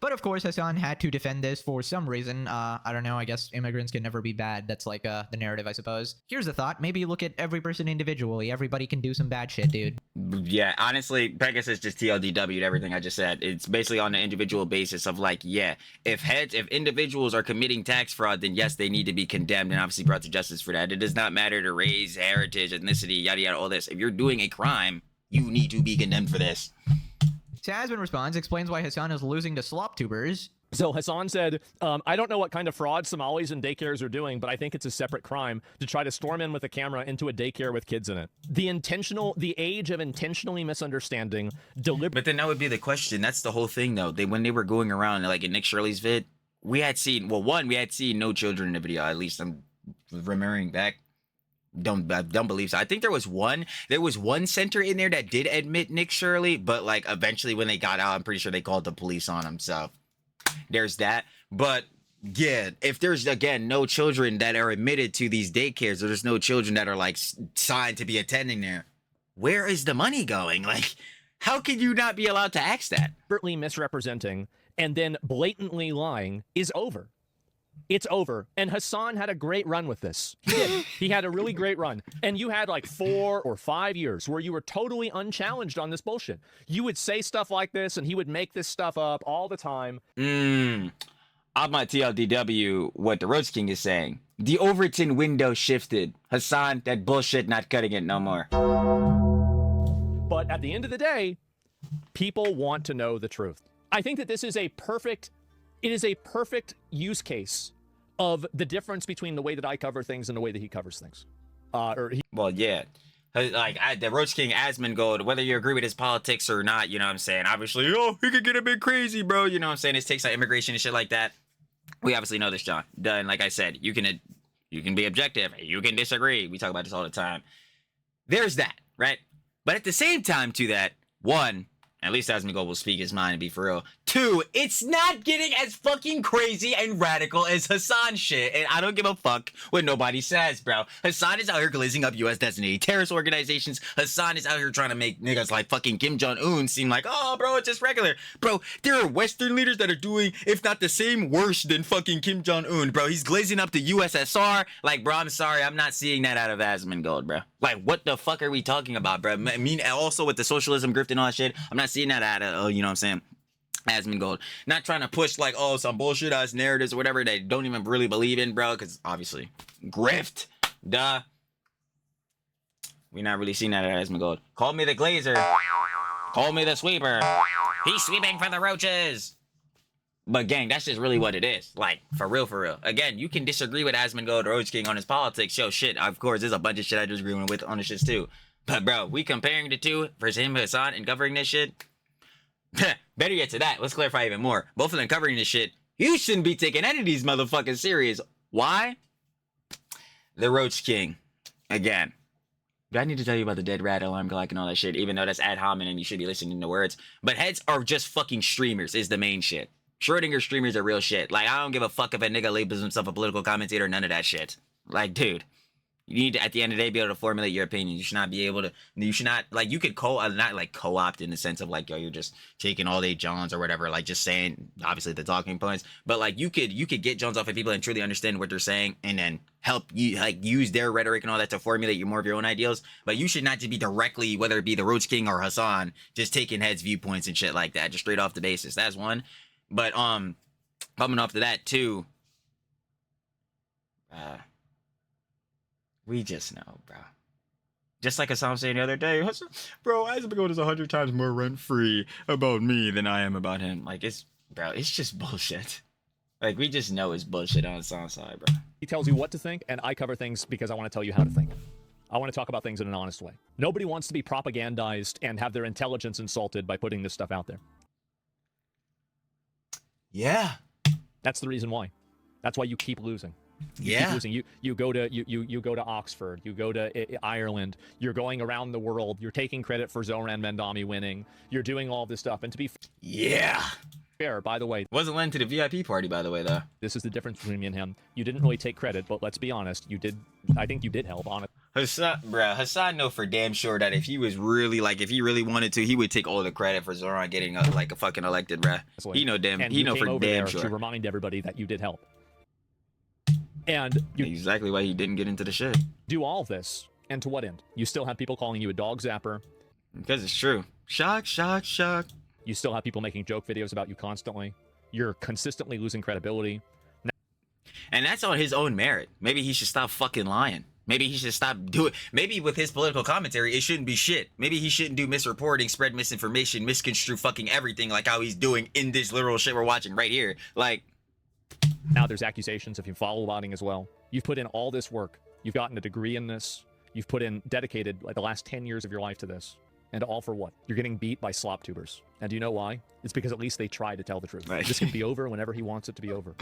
But of course, Hasan had to defend this for some reason. I don't know. I guess immigrants can never be bad. That's like the narrative, I suppose. Here's a thought. Maybe look at every person individually. Everybody can do some bad shit, dude. Yeah, honestly, Pegasus just TLDW'd everything I just said. It's basically on the individual basis of like, yeah, if individuals are committing tax fraud, then yes, they need to be condemned and obviously brought to justice for that. It does not matter to race, heritage, ethnicity, yada yada, all this. If you're doing a crime, you need to be condemned for this. Hassan responds, explains why Hasan is losing to slop tubers. So Hasan said, I don't know what kind of fraud Somalis and daycares are doing, but I think it's a separate crime to try to storm in with a camera into a daycare with kids in it. The age of intentionally misunderstanding, But then that would be the question. That's the whole thing, though. When they were going around, like in Nick Shirley's vid, we had seen no children in the video. At least I'm remembering back. Don't believe so. I think there was one center in there that did admit Nick Shirley, but like eventually when they got out, I'm pretty sure they called the police on him. So there's that. But yeah, if there's again no children that are admitted to these daycares, or there's no children that are like signed to be attending there, where is the money going? Like, how can you not be allowed to ask that? Overtly misrepresenting and then blatantly lying is over. It's over. And Hasan had a great run with this. He did. He had a really great run. And you had like 4 or 5 years where you were totally unchallenged on this bullshit. You would say stuff like this and he would make this stuff up all the time. I'm on TLDW what the Roach King is saying. The Overton window shifted. Hasan, that bullshit not cutting it no more. But at the end of the day, people want to know the truth. I think that this is a perfect use case of the difference between the way that I cover things and the way that he covers things. Well, yeah. Like, the Roach King Asmongold, whether you agree with his politics or not, you know what I'm saying? Obviously, he could get a bit crazy, bro. You know what I'm saying? His takes on immigration and shit like that. We obviously know this, John. Done. Like I said, you can be objective. You can disagree. We talk about this all the time. There's that, right? But at the same time to that, one, at least Asmongold will speak his mind and be for real. 2, it's not getting as fucking crazy and radical as Hasan shit, and I don't give a fuck what nobody says, bro. Hasan is out here glazing up U.S. designated terrorist organizations. Hasan is out here trying to make niggas like fucking Kim Jong-un seem like, oh, bro, it's just regular. Bro, there are Western leaders that are doing, if not the same, worse than fucking Kim Jong-un, bro. He's glazing up the USSR. Like, bro, I'm sorry, I'm not seeing that out of Asmongold, bro. Like, what the fuck are we talking about, bro? I mean, also with the socialism grift and all that shit, I'm not seeing that out of, you know what I'm saying? Asmongold. Not trying to push like, oh, some bullshit ass narratives or whatever they don't even really believe in, bro, because obviously grift, duh. We're not really seeing that at Asmongold. Call me the glazer. Call me the sweeper. He's sweeping for the roaches. But gang, that's just really what it is. Like, for real, for real. Again, you can disagree with Asmongold or Roach King on his politics. Yo, shit, of course, there's a bunch of shit I disagree with on the shit too. But bro, we comparing the two versus him, Hasan, and covering this shit. Better yet to that, let's clarify even more. Both of them covering this shit, you shouldn't be taking any of these motherfuckers serious. Why? The Roach King. Again. Do I need to tell you about the dead rat alarm clock and all that shit? Even though that's ad hominem and you should be listening to words. But heads are just fucking streamers is the main shit. Schrodinger streamers are real shit. Like, I don't give a fuck if a nigga labels himself a political commentator, none of that shit. Like, dude. You need to, at the end of the day, be able to formulate your opinion. You should not be able to. You should not like. You could not like co-opt in the sense of like, yo, you're just taking all day Johns or whatever. Like just saying, obviously the talking points. But like you could get Johns off of people and truly understand what they're saying, and then help you like use their rhetoric and all that to formulate more of your own ideals. But you should not just be directly, whether it be the Roach King or Hasan, just taking heads viewpoints and shit like that, just straight off the basis. That's one. But coming off to that too. We just know, bro. Just like Hasan was saying the other day, bro, Isabel is 100 times more rent-free about me than I am about him. Like, it's just bullshit. Like, we just know it's bullshit on Hasan's side, bro. He tells you what to think, and I cover things because I want to tell you how to think. I want to talk about things in an honest way. Nobody wants to be propagandized and have their intelligence insulted by putting this stuff out there. Yeah. That's the reason why. That's why you keep losing. You keep losing. You go to Oxford, you go to Ireland, you're going around the world, you're taking credit for Zoran Mendami winning, you're doing all this stuff, and to be fair, by the way, wasn't lent to the VIP party, by the way, though. This is the difference between me and him. You didn't really take credit, but let's be honest, you did. I think you did help on it. Hasan know for damn sure that if he was really like, if he really wanted to, he would take all the credit for Zoran getting like a fucking elected, bruh. He know damn, and he know came for over damn there sure to remind everybody that you did help. And exactly why he didn't get into the shit. Do all this, and to what end? You still have people calling you a dog zapper. Because it's true. Shock, shock, shock. You still have people making joke videos about you constantly. You're consistently losing credibility. And that's on his own merit. Maybe he should stop fucking lying. Maybe he should stop doing. Maybe with his political commentary, it shouldn't be shit. Maybe he shouldn't do misreporting, spread misinformation, misconstrue fucking everything like how he's doing in this literal shit we're watching right here. Like. Now there's accusations of you follow-botting as well. You've put in all this work. You've gotten a degree in this. You've put in dedicated like the last 10 years of your life to this. And all for what? You're getting beat by slop tubers. And do you know why? It's because at least they try to tell the truth. Right. This can be over whenever he wants it to be over.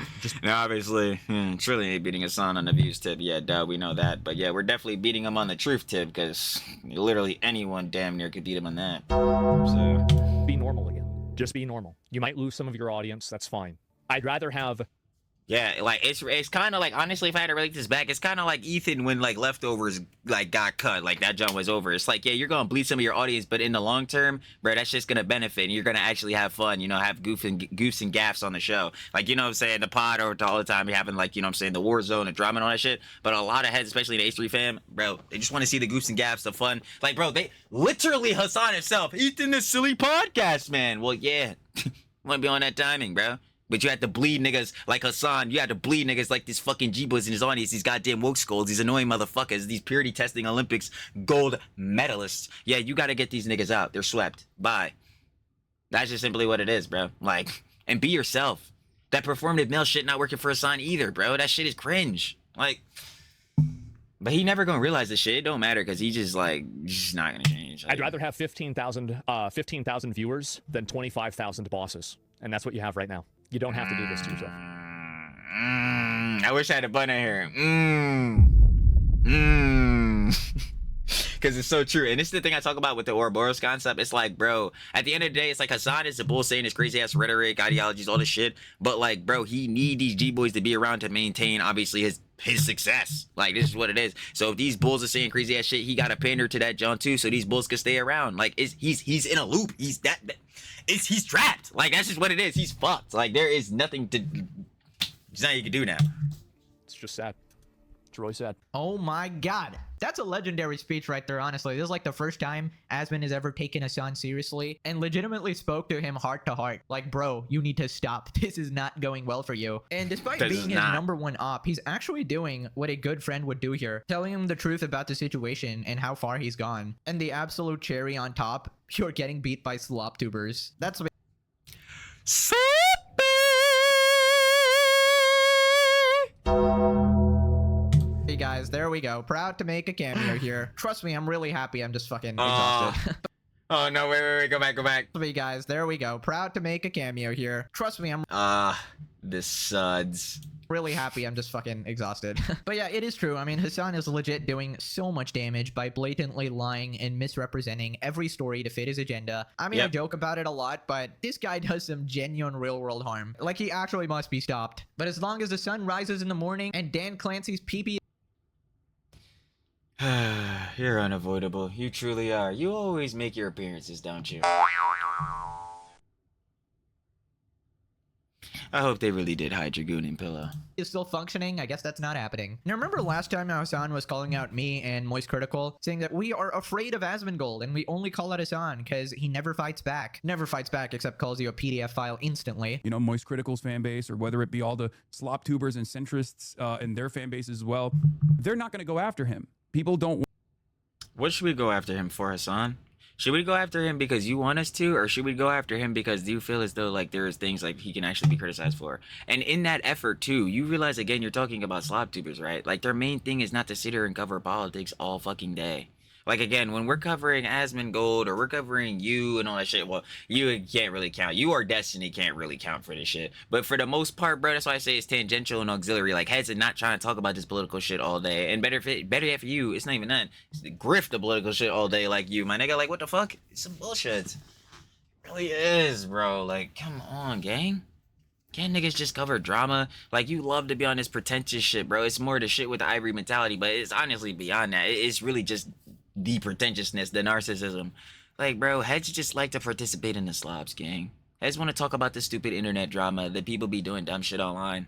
Now, obviously, Trilly ain't beating Hasan on the views tip. Yeah, duh, we know that. But yeah, we're definitely beating him on the truth tip because literally anyone damn near could beat him on that. So be normal again. Just be normal. You might lose some of your audience. That's fine. I'd rather have. Yeah, like it's kind of like, honestly, if I had to relate this back, it's kind of like Ethan when like Leftovers like got cut, like that jump was over. It's like, yeah, you're gonna bleed some of your audience, but in the long term, bro, that's just gonna benefit, and you're gonna actually have fun, you know, have goofs and gaffs on the show, like, you know what I'm saying, the pod or all the time, you're having like, you know what I'm saying, the war zone and drama and all that shit. But a lot of heads, especially the H3 fam, bro, they just want to see the goofs and gaffs, the fun, like, bro, they literally Hasan himself, Ethan the silly podcast man. Well, yeah, want to be on that timing, bro. But you had to bleed niggas like Hasan. You had to bleed niggas like this fucking G-Boys in his audience. These goddamn woke skulls. These annoying motherfuckers. These purity testing Olympics gold medalists. Yeah, you got to get these niggas out. They're swept. Bye. That's just simply what it is, bro. Like, and be yourself. That performative male shit not working for Hasan either, bro. That shit is cringe. Like, but he never gonna realize this shit. It don't matter because he just like, just not gonna change. I'd rather have 15,000 viewers than 25,000 bosses. And that's what you have right now. You don't have to do this to yourself. I wish I had a button here. Because it's so true. And this is the thing I talk about with the Ouroboros concept. It's like, bro, at the end of the day, it's like Hasan is a bull saying his crazy ass rhetoric, ideologies, all this shit. But like, bro, he need these G-boys to be around to maintain, obviously, his success. Like, this is what it is. So if these bulls are saying crazy ass shit, he got to pander to that John too, so these bulls can stay around. Like, he's in a loop. He's trapped. Like, that's just what it is. He's fucked. Like, there is nothing to. There's nothing you can do now. It's just sad. It's really sad. Oh my god. That's a legendary speech right there, honestly. This is like the first time Asman has ever taken Hasan seriously and legitimately spoke to him heart to heart. Like, bro, you need to stop. This is not going well for you. And despite being his #1 op, he's actually doing what a good friend would do here. Telling him the truth about the situation and how far he's gone. And the absolute cherry on top, you're getting beat by slop tubers. That's what. Hey guys, there we go. Proud to make a cameo here. Trust me, I'm really happy. I'm just fucking exhausted. Oh no, wait, go back. Hey guys, there we go. Proud to make a cameo here. Trust me, I'm the suds. Really happy. I'm just fucking exhausted. But yeah, it is true. I mean, Hasan is legit doing so much damage by blatantly lying and misrepresenting every story to fit his agenda. I mean, I joke about it a lot, but this guy does some genuine real world harm. Like, he actually must be stopped. But as long as the sun rises in the morning and Dan Clancy's pee-pee You're unavoidable. You truly are. You always make your appearances, don't you? I hope they really did hide your gooning pillow. Is still functioning. I guess that's not happening. Now remember last time Hasan was calling out me and Moist Critical, saying that we are afraid of Asmongold and we only call out Hasan because he never fights back. Never fights back except calls you a PDF file instantly. You know, Moist Critical's fan base, or whether it be all the slop tubers and centrists and their fan bases as well, they're not going to go after him. People don't. What should we go after him for, Hasan? Should we go after him because you want us to, or should we go after him because you feel as though like there's things like he can actually be criticized for? And in that effort too, you realize again you're talking about slop tubers, right? Like their main thing is not to sit here and cover politics all fucking day. Like again, when we're covering Asmongold or we're covering you and all that shit, well, you can't really count. You or Destiny can't really count for this shit. But for the most part, bro, that's why I say it's tangential and auxiliary. Like heads and not trying to talk about this political shit all day. And better yet for you, it's not even that. It's the grift the political shit all day like you, my nigga. Like what the fuck? It's some bullshit. It really is, bro. Like, come on, gang. Can't niggas just cover drama? Like, you love to be on this pretentious shit, bro. It's more the shit with the ivory mentality, but it's honestly beyond that. It's really just the pretentiousness, the narcissism. Like, bro, heads just like to participate in the slobs, gang. Heads want to talk about the stupid internet drama that people be doing dumb shit online.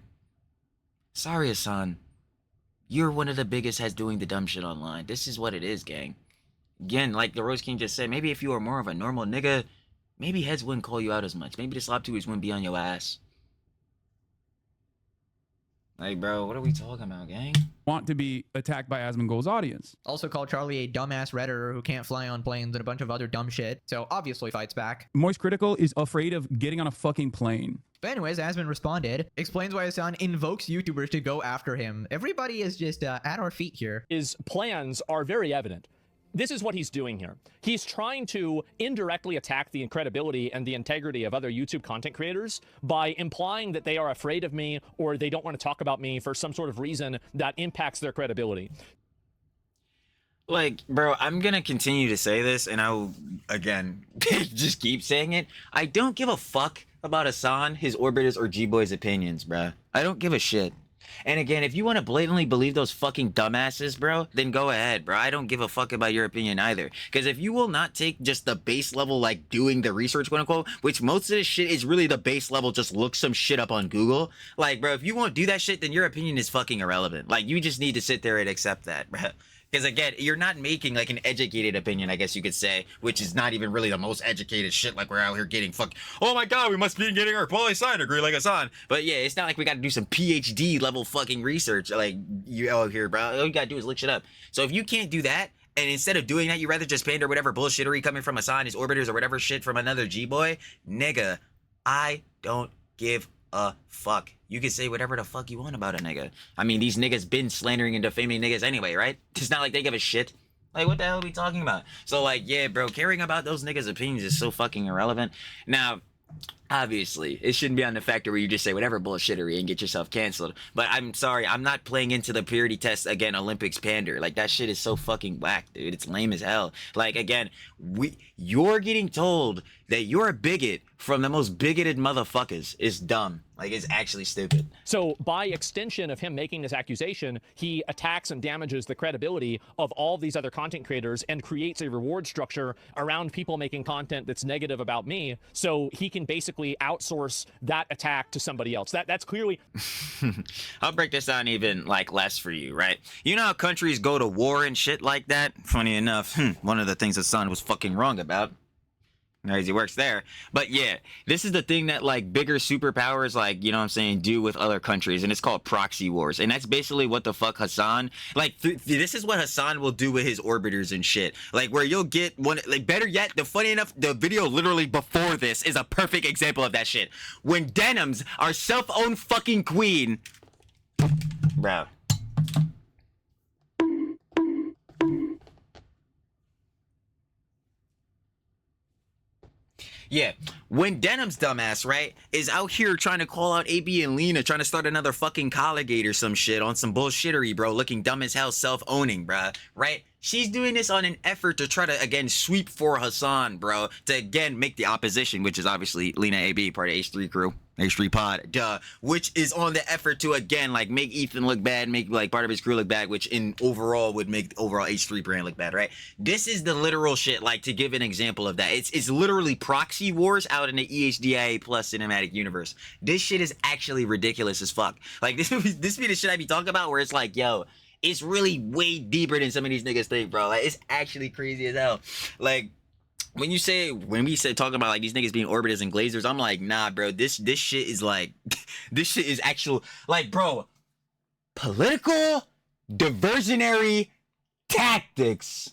Sorry, Hasan. You're one of the biggest heads doing the dumb shit online. This is what it is, gang. Again, like the Rose King just said, maybe if you were more of a normal nigga, maybe heads wouldn't call you out as much. Maybe the slop tubers wouldn't be on your ass. Like, bro, what are we talking about, gang? Want to be attacked by Asmongold's audience. Also called Charlie a dumbass redditor who can't fly on planes and a bunch of other dumb shit. So obviously fights back. Moist Critical is afraid of getting on a fucking plane. But anyways, Asmon responded, explains why Hasan invokes YouTubers to go after him. Everybody is just at our feet here. His plans are very evident. This is what he's doing here. He's trying to indirectly attack the credibility and the integrity of other YouTube content creators by implying that they are afraid of me or they don't want to talk about me for some sort of reason that impacts their credibility. Like, bro, I'm gonna continue to say this, and I'll, again, just keep saying it. I don't give a fuck about Hasan, his orbiters, or G-Boy's opinions, bro. I don't give a shit. And again, if you want to blatantly believe those fucking dumbasses, bro, then go ahead, bro. I don't give a fuck about your opinion either. Because if you will not take just the base level, like, doing the research, quote unquote, which most of this shit is really the base level, just look some shit up on Google. Like, bro, if you won't do that shit, then your opinion is fucking irrelevant. Like, you just need to sit there and accept that, bro. Because again, you're not making like an educated opinion, I guess you could say, which is not even really the most educated shit. Like we're out here getting oh my god, we must be getting our poli-sci degree like Hasan. But yeah, it's not like we got to do some PhD level fucking research like you out here, bro. All you gotta do is look shit up. So if you can't do that, and instead of doing that, you rather just pander whatever bullshittery coming from Hasan, his orbiters, or whatever shit from another G-boy, nigga, I don't give a fuck. You can say whatever the fuck you want about a nigga. I mean, these niggas been slandering and defaming niggas anyway, right? It's not like they give a shit. Like, what the hell are we talking about? So, like, yeah, bro, caring about those niggas' opinions is so fucking irrelevant. Now, obviously, it shouldn't be on the factor where you just say whatever bullshittery and get yourself canceled. But I'm sorry, I'm not playing into the purity test again, Olympics pander. Like, that shit is so fucking whack, dude. It's lame as hell. Like, again, you're getting told that you're a bigot from the most bigoted motherfuckers is dumb. Like, it's actually stupid. So by extension of him making this accusation, he attacks and damages the credibility of all these other content creators and creates a reward structure around people making content that's negative about me. So he can basically outsource that attack to somebody else. That's clearly... I'll break this down even like less for you, right? You know how countries go to war and shit like that? Funny enough, one of the things Hasan was fucking wrong about. Crazy works there. But yeah, this is the thing that like bigger superpowers, like, you know what I'm saying, do with other countries, and it's called proxy wars. And that's basically what the fuck Hasan, like, this is what Hasan will do with his orbiters and shit. Like, where you'll get one, like, better yet, funny enough, the video literally before this is a perfect example of that shit. When Denims, our self-owned fucking queen, bro. Yeah, when Denim's dumbass, right, is out here trying to call out AB and Lena, trying to start another fucking Colligate or some shit on some bullshittery, bro, looking dumb as hell, self-owning, bruh, right? She's doing this on an effort to try to, again, sweep for Hasan, bro, to, again, make the opposition, which is obviously Lena AB, part of H3 crew. H3 Pod, duh, which is on the effort to again like make Ethan look bad, make like part of his crew look bad, which in overall would make the overall H3 brand look bad, right? This is the literal shit. Like to give an example of that, it's literally proxy wars out in the EHDIA plus cinematic universe. This shit is actually ridiculous as fuck. Like this be the shit I be talking about, where it's like, yo, it's really way deeper than some of these niggas think, bro. Like it's actually crazy as hell. Like. When we say talking about like these niggas being orbiters and glazers, I'm like, nah, bro, this shit is like, this shit is actual, like, bro, political diversionary tactics.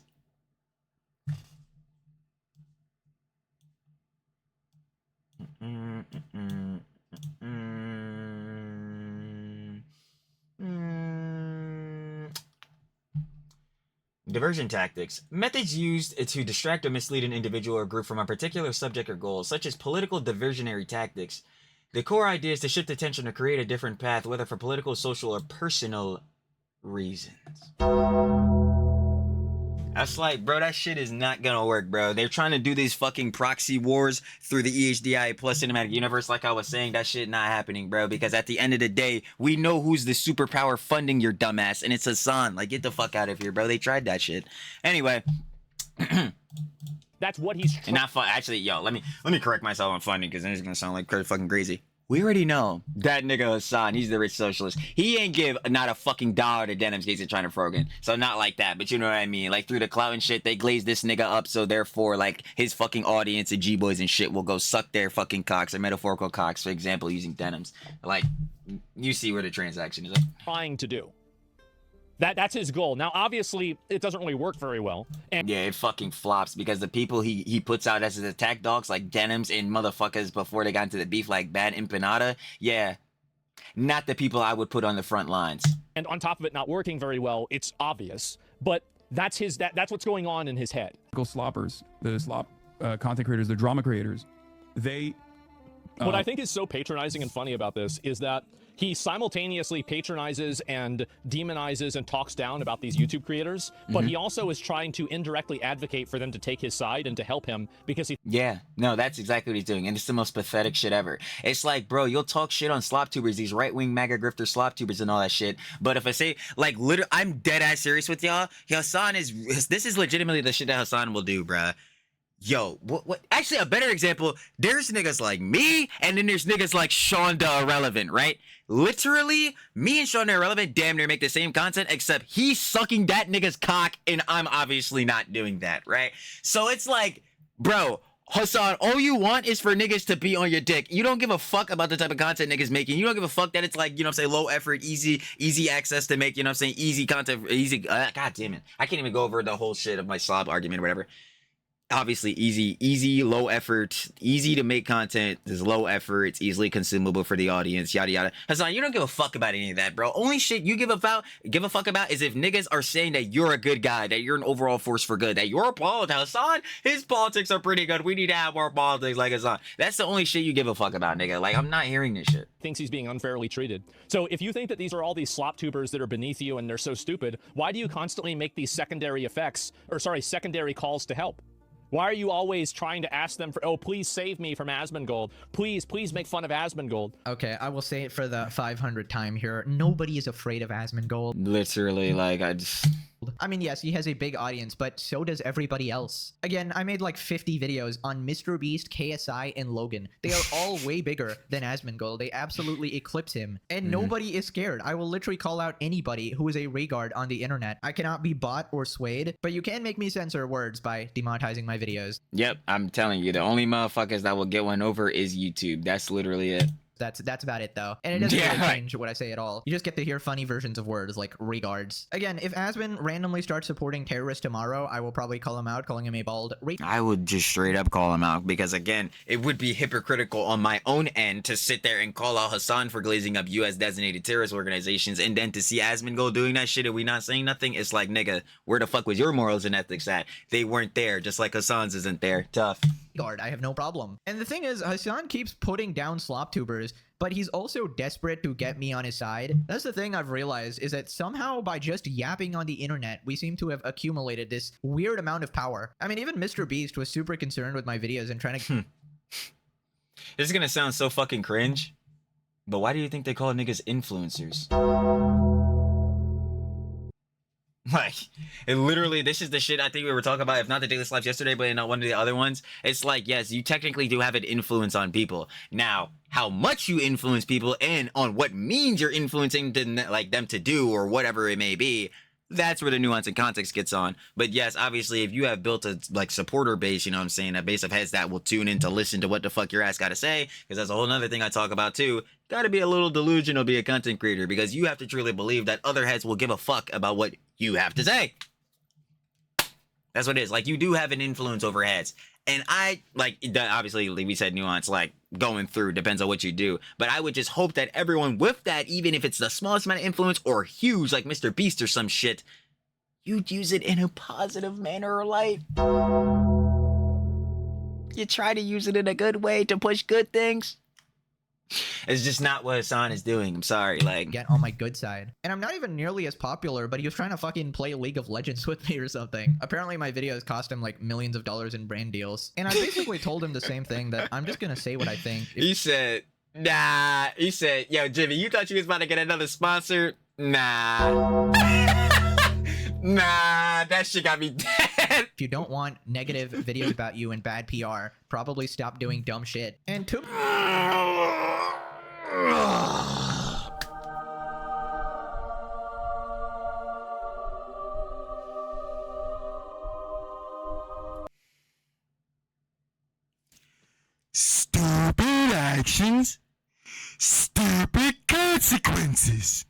Diversion tactics. Methods used to distract or mislead an individual or group from a particular subject or goal, such as political diversionary tactics. The core idea is to shift attention or create a different path, whether for political, social, or personal reasons. That's like, bro, that shit is not gonna work, bro. They're trying to do these fucking proxy wars through the EHDI plus cinematic universe. Like I was saying, that shit not happening, bro. Because at the end of the day, we know who's the superpower funding your dumbass, and it's Hasan. Like, get the fuck out of here, bro. They tried that shit. Anyway. That's what he's and not fun. Actually, yo, let me correct myself on funding, because then it's gonna sound like fucking crazy. We already know that nigga Hasan, he's the rich socialist. He ain't give not a fucking dollar to Denim's Gates and China Frogan. So not like that, but you know what I mean? Like through the clout and shit, they glaze this nigga up, so therefore like his fucking audience and G-boys and shit will go suck their fucking cocks or metaphorical cocks, for example, using denims. Like, you see where the transaction is at. Trying to do. That's his goal. Now, obviously, it doesn't really work very well. And yeah, it fucking flops because the people he puts out as his attack dogs, like Denims and motherfuckers before they got into the beef, like Bad Empanada, yeah, not the people I would put on the front lines. And on top of it not working very well, it's obvious. But that's that's what's going on in his head. Sloppers, the slop content creators, the drama creators, they... What I think is so patronizing and funny about this is that he simultaneously patronizes and demonizes and talks down about these YouTube creators, but he also is trying to indirectly advocate for them to take his side and to help him because he... Yeah, no, that's exactly what he's doing, and it's the most pathetic shit ever. It's like, bro, you'll talk shit on slop tubers, these right-wing MAGA grifter slop tubers and all that shit, but if I say, like, literally, I'm dead-ass serious with y'all, Hasan is... This is legitimately the shit that Hasan will do, bruh. Yo, what? Actually, a better example, there's niggas like me, and then there's niggas like Shonda Irrelevant, right? Literally, me and Shonda Irrelevant damn near make the same content, except he's sucking that nigga's cock, and I'm obviously not doing that, right? So it's like, bro, Hasan, all you want is for niggas to be on your dick. You don't give a fuck about the type of content niggas making. You don't give a fuck that it's like, you know what I'm saying, low effort, easy access to make, you know what I'm saying, easy content, easy, god damn it. I can't even go over the whole shit of my slob argument or whatever. Obviously easy, low effort, easy to make content. There's low effort, it's easily consumable for the audience, yada yada. Hasan, you don't give a fuck about any of that, bro. Only shit you give a fuck about is if niggas are saying that you're a good guy, that you're an overall force for good, that you're a politics. Hasan, his politics are pretty good. We need to have more politics like Hasan. That's the only shit you give a fuck about, nigga. Like, I'm not hearing this shit. Thinks he's being unfairly treated. So if you think that these are all these slop tubers that are beneath you and they're so stupid, why do you constantly make these secondary calls to help? Why are you always trying to ask them for, oh, please save me from Asmongold. Please make fun of Asmongold. Okay, I will say it for the 500th time here. Nobody is afraid of Asmongold. Literally, like, I mean, yes, he has a big audience, but so does everybody else. Again, I made like 50 videos on Mr. Beast, KSI, and Logan. They are all way bigger than Asmongold. They absolutely eclipse him. And nobody is scared. I will literally call out anybody who is a Rayguard on the internet. I cannot be bought or swayed, but you can make me censor words by demonetizing my videos. Yep, I'm telling you, the only motherfuckers that will get one over is YouTube. That's literally it. That's about it though. And it doesn't really change what I say at all. You just get to hear funny versions of words like regards. Again, if Asmon randomly starts supporting terrorists tomorrow, I will probably call him out, calling him a bald I would just straight up call him out because again, it would be hypocritical on my own end to sit there and call out Hasan for glazing up US designated terrorist organizations and then to see Asmongold doing that shit and we not saying nothing. It's like, nigga, where the fuck was your morals and ethics at? They weren't there, just like Hasan's isn't there. Tough. I have no problem. And the thing is, Hasan keeps putting down slop tubers, but he's also desperate to get me on his side. That's the thing I've realized, is that somehow by just yapping on the internet, we seem to have accumulated this weird amount of power. I mean, even Mr. Beast was super concerned with my videos and trying to... This is gonna sound so fucking cringe, but why do you think they call niggas influencers? Like, it literally, this is the shit I think we were talking about, if not the Daily Slaps yesterday, but not one of the other ones. It's like, yes, you technically do have an influence on people. Now, how much you influence people and on what means you're influencing them, like them to do or whatever it may be, that's where the nuance and context gets on. But yes, obviously, if you have built a like supporter base, you know what I'm saying, a base of heads that will tune in to listen to what the fuck your ass gotta say, because that's a whole nother thing I talk about too. Gotta be a little delusional, be a content creator, because you have to truly believe that other heads will give a fuck about what you have to say. That's what it is. Like, you do have an influence over heads. And I, like, obviously, like we said, nuance, like, going through, depends on what you do. But I would just hope that everyone with that, even if it's the smallest amount of influence or huge, like Mr. Beast or some shit, you'd use it in a positive manner or light. You try to use it in a good way to push good things. It's just not what Hasan is doing. I'm sorry, like, get on my good side. And I'm not even nearly as popular, but he was trying to fucking play League of Legends with me or something. Apparently my videos cost him like millions of dollars in brand deals. And I basically told him the same thing, that I'm just gonna say what I think. He said, nah. He said, yo, Jimmy, you thought you was about to get another sponsor? Nah. Nah, that shit got me dead. If you don't want negative videos about you and bad PR, probably stop doing dumb shit. And to Stupid actions, stupid consequences.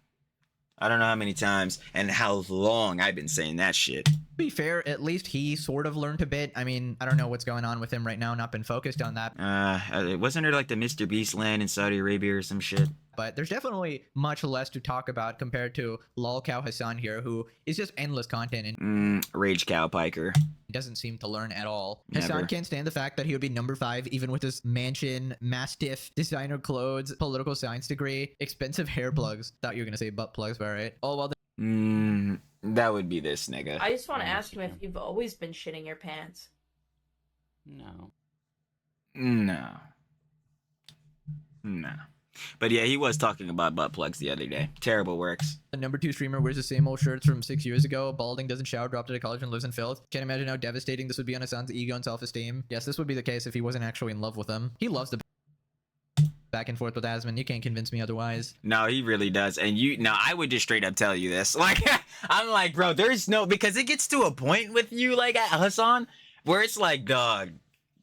I don't know how many times and how long I've been saying that shit. To be fair, at least he sort of learned a bit. I mean, I don't know what's going on with him right now, not been focused on that. Wasn't there like the Mr. Beast land in Saudi Arabia or some shit? But there's definitely much less to talk about compared to lolcow Hasan here, who is just endless content and Rage Cow Piker. doesn't seem to learn at all. Never. Hasan can't stand the fact that he would be number 5 even with his mansion, mastiff, designer clothes, political science degree, expensive hair plugs. Thought you were gonna say butt plugs, but alright. All while that would be this nigga. I just want to ask him if you've always been shitting your pants. No. No. But yeah, he was talking about butt plugs the other day. Terrible works. the number 2 streamer wears the same old shirts from 6 years ago, balding, doesn't shower, dropped out of college, and lives in filth. Can't imagine how devastating this would be on Hasan's ego and self-esteem. Yes, this would be the case if he wasn't actually in love with him. He loves the back and forth with Asman. You can't convince me otherwise. No, he really does. And I would just straight up tell you this. Like, I'm like, bro, there's no, because it gets to a point with you, like, Hasan, where it's like, dog,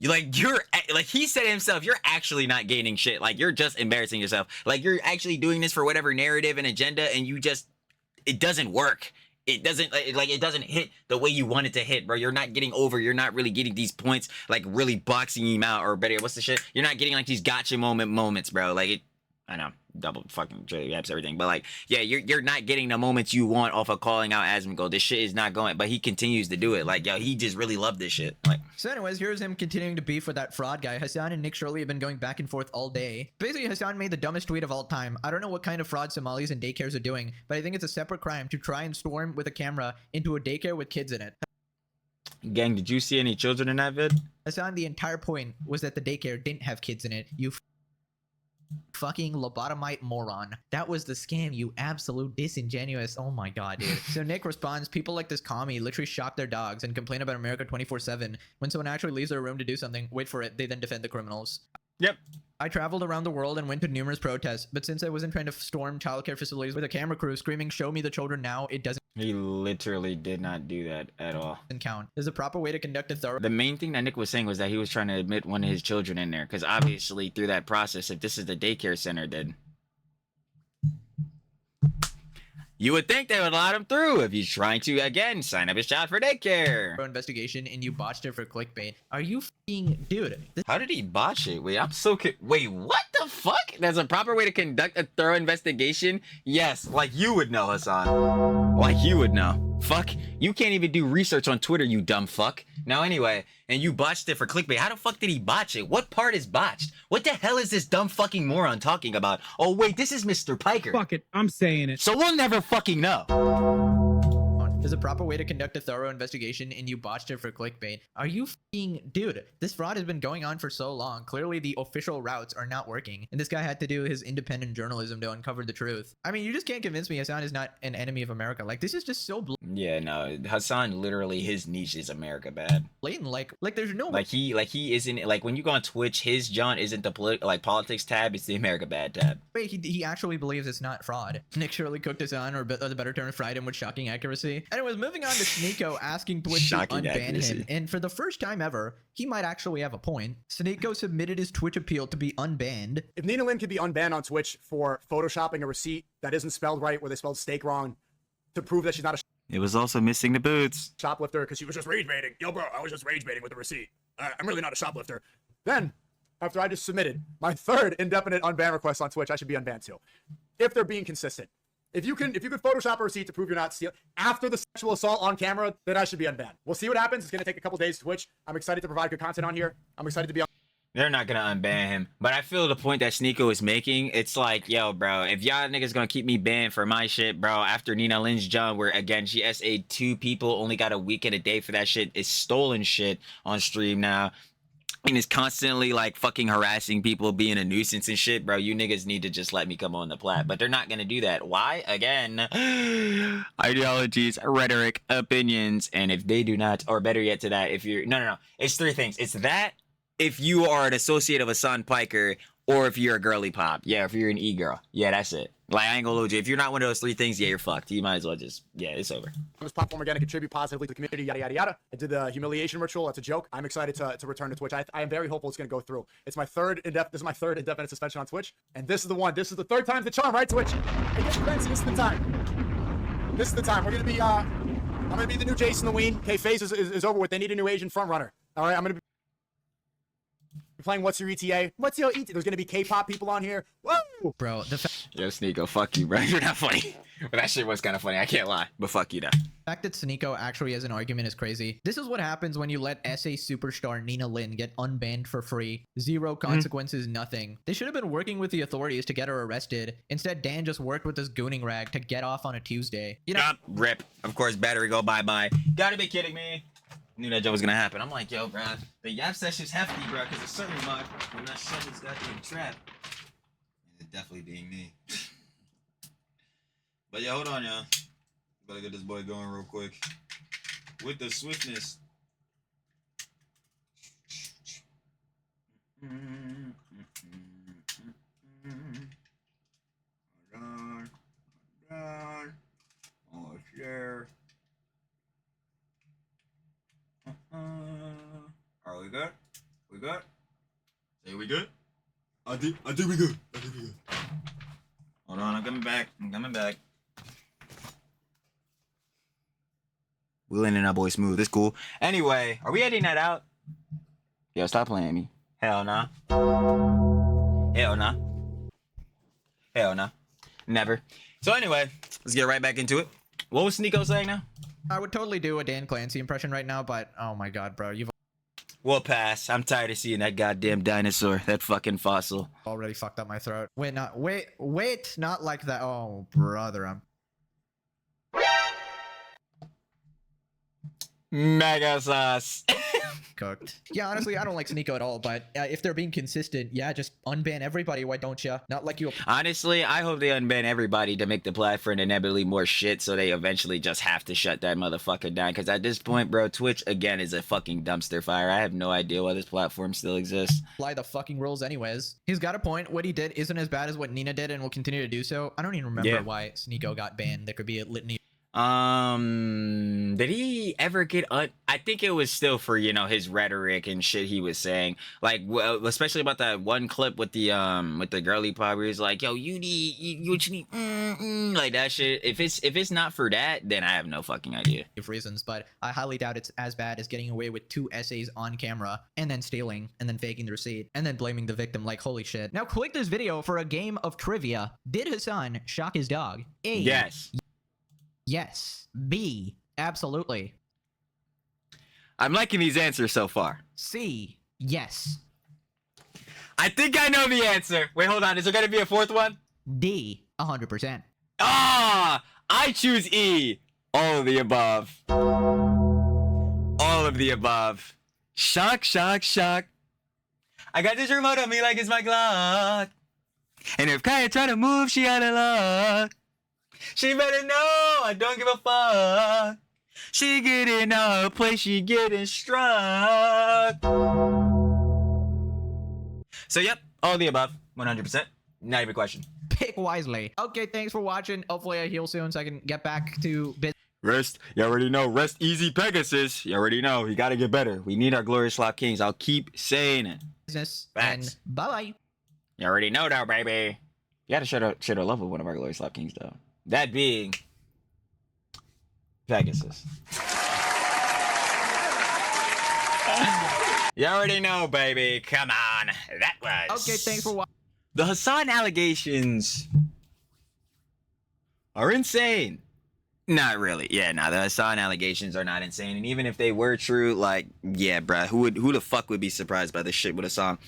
you're like, he said himself, you're actually not gaining shit. Like, you're just embarrassing yourself. Like, you're actually doing this for whatever narrative and agenda, and it doesn't work. It doesn't, it doesn't hit the way you want it to hit, bro. You're not getting over. You're not really getting these points, like, really boxing him out, or better, what's the shit? You're not getting, like, these gotcha moments, bro. Like, I know, double fucking yaps everything, but like, yeah, you're not getting the moments you want off of calling out Asmongold. This shit is not going, but he continues to do it. Like, yo, he just really loved this shit. Like, so anyways, here's him continuing to beef with that fraud guy. Hasan and Nick Shirley have been going back and forth all day. Basically, Hasan made the dumbest tweet of all time. I don't know what kind of fraud Somalis and daycares are doing, but I think it's a separate crime to try and storm with a camera into a daycare with kids in it. gang, did you see any children in that vid? Hasan, the entire point was that the daycare didn't have kids in it. You fucking lobotomite moron. That was the scam, you absolute disingenuous. Oh my god, dude. So Nick responds, people like this commie literally shock their dogs and complain about America 24/7. When someone actually leaves their room to do something, wait for it, they then defend the criminals. Yep. I traveled around the world and went to numerous protests, but since I wasn't trying to storm childcare facilities with a camera crew screaming, show me the children now, it doesn't He literally did not do that at all. count. There's a proper way to conduct a thorough... The main thing that Nick was saying was that he was trying to admit one of his children in there, because obviously through that process, if this is the daycare center, then you would think they would let him through if he's trying to, again, sign up his child for daycare. investigation and you botched it for clickbait. Are you f***ing... Dude. How did he botch it? Wait, I'm so... Wait, what the fuck? There's a proper way to conduct a thorough investigation? Yes, like you would know, Hasan. Like you would know. Fuck, you can't even do research on Twitter, you dumb fuck. Now anyway, and you botched it for clickbait. How the fuck did he botch it? What part is botched? What the hell is this dumb fucking moron talking about? Oh wait, this is Mr. Piker. Fuck it, I'm saying it. So we'll never fucking know. There's a proper way to conduct a thorough investigation and you botched it for clickbait. Are you f***ing... Dude, this fraud has been going on for so long. Clearly the official routes are not working. And this guy had to do his independent journalism to uncover the truth. I mean, you just can't convince me Hasan is not an enemy of America. Like, this is just so Yeah, no, Hasan literally, his niche is America bad. blatant. Like there's no... Like he isn't, like when you go on Twitch, his John isn't the politics tab, it's the America bad tab. Wait, he actually believes it's not fraud. Nick Shirley cooked Hasan, or the better term, fried him with shocking accuracy. Anyways, moving on to Sneeko asking Twitch to unban him. And for the first time ever, he might actually have a point. Sneeko submitted his Twitch appeal to be unbanned. If Nina Lynn could be unbanned on Twitch for photoshopping a receipt that isn't spelled right, where they spelled steak wrong, to prove that she's not a It was also missing the boots. shoplifter because she was just rage baiting. Yo, bro, I was just rage baiting with the receipt. I'm really not a shoplifter. Then, after I just submitted my third indefinite unban request on Twitch, I should be unbanned too. If they're being consistent. If you could Photoshop a receipt to prove you're not stealing after the sexual assault on camera, then I should be unbanned. We'll see what happens. It's gonna take a couple days to Twitch. I'm excited to provide good content on here. I'm excited to be on. They're not gonna unban him. But I feel the point that Sneeko is making, it's like, yo, bro, if y'all niggas gonna keep me banned for my shit, bro, after Nina Lynn's John, where again, she SA'd 2 people, only got a week and a day for that shit, is stolen shit on stream now. And is constantly like fucking harassing people, being a nuisance and shit, bro. You niggas need to just let me come on the plat. But they're not gonna do that. Why? Again, ideologies, rhetoric, opinions. And if they do not, or better yet to that, if you're no, it's 3 things. It's that if you are an associate of Hasan Piker, or if you're a girly pop. Yeah, if you're an e-girl. Yeah, that's it. Like, I ain't gonna hold you. If you're not one of those 3 things, yeah, you're fucked. You might as well just, yeah, it's over. On this platform, we're going to contribute positively to the community, yada, yada, yada. I did the humiliation ritual. That's a joke. I'm excited to return to Twitch. I am very hopeful it's going to go through. This is my third indefinite suspension on Twitch. And this is the one. This is the 3rd time's the charm, right, Twitch? Hey, get your friends. This is the time. This is the time. We're going to be, I'm going to be the new Jason the Ween. Okay, phase is over with. They need a new Asian front runner. All right, I'm going to be playing What's Your ETA? What's Your ETA? There's going to be K-pop people on here. Whoa! Bro, Yo, Sneeko, fuck you, bro. You're not funny. But that shit was kind of funny. I can't lie. But fuck you, though. The fact that Sneeko actually has an argument is crazy. This is what happens when you let SA superstar Nina Lynn get unbanned for free. 0 consequences, nothing. They should have been working with the authorities to get her arrested. Instead, Dan just worked with this gooning rag to get off on a Tuesday. You know, Rip. Of course, battery go bye-bye. Gotta be kidding me. Knew that joke was gonna happen. I'm like, yo, bro, the yap session's hefty, bro, because it's certain mod when that shut this goddamn trap. And it's definitely being me. But yeah, hold on, y'all. Gotta get this boy going real quick. With the swiftness. Oh, share. Are we good? We good? Say we good? I think we good. Hold on, I'm coming back. We landing our boy smooth. It's cool. Anyway, are we editing that out? Yo, stop playing me. Hell nah. Never. So anyway, let's get right back into it. What was Sneeko saying now? I would totally do a Dan Clancy impression right now, but oh my god, bro, you've We'll pass. I'm tired of seeing that goddamn dinosaur, that fucking fossil. already fucked up my throat. Wait, not like that. Oh, brother, I'm Mega sauce. cooked. Yeah, honestly, I don't like Sneeko at all, but if they're being consistent, yeah, just unban everybody, why don't ya? Not like you. Honestly, I hope they unban everybody to make the platform inevitably more shit so they eventually just have to shut that motherfucker down. Because at this point, bro, Twitch, again, is a fucking dumpster fire. I have no idea why this platform still exists. Apply the fucking rules anyways. He's got a point. What he did isn't as bad as what Nina did and will continue to do so. I don't even remember why Sneeko got banned. There could be a litany. Did he ever get I think it was still for, you know, his rhetoric and shit he was saying, like, well, especially about that one clip with the girly pop where he's like, yo, you need like that shit. If it's not for that, then I have no fucking idea. Reasons, but I highly doubt it's as bad as getting away with 2 essays on camera and then stealing and then faking the receipt and then blaming the victim. Like, holy shit. Now click this video for a game of trivia. Did Hasan shock his dog? A. Yes. Yes. B. Absolutely. I'm liking these answers so far. C. Yes. I think I know the answer. Wait, hold on. Is there gonna be a 4th one? D. 100%. Ah, I choose E. All of the above. All of the above. Shock, shock, shock. I got this remote on me like it's my Glock. And if Kaya try to move, she out of luck. She better know I don't give a fuck. She getting out of place, she getting struck. So yep, all of the above, 100%. Not even a question. Pick wisely. Okay, thanks for watching. Hopefully I heal soon so I can get back to business. Rest, you already know. Rest easy, Pegasus. You already know. You gotta get better. We need our glorious slop kings. I'll keep saying it. Facts. And bye-bye. You already know though, baby. You gotta share our love with one of our glorious slop kings though. That being Pegasus. You already know, baby. Come on. That was. Okay, thanks for watching. The Hasan allegations are insane. Not really. Yeah, nah, the Hasan allegations are not insane. And even if they were true, like, yeah, bruh, who the fuck would be surprised by this shit with Hasan?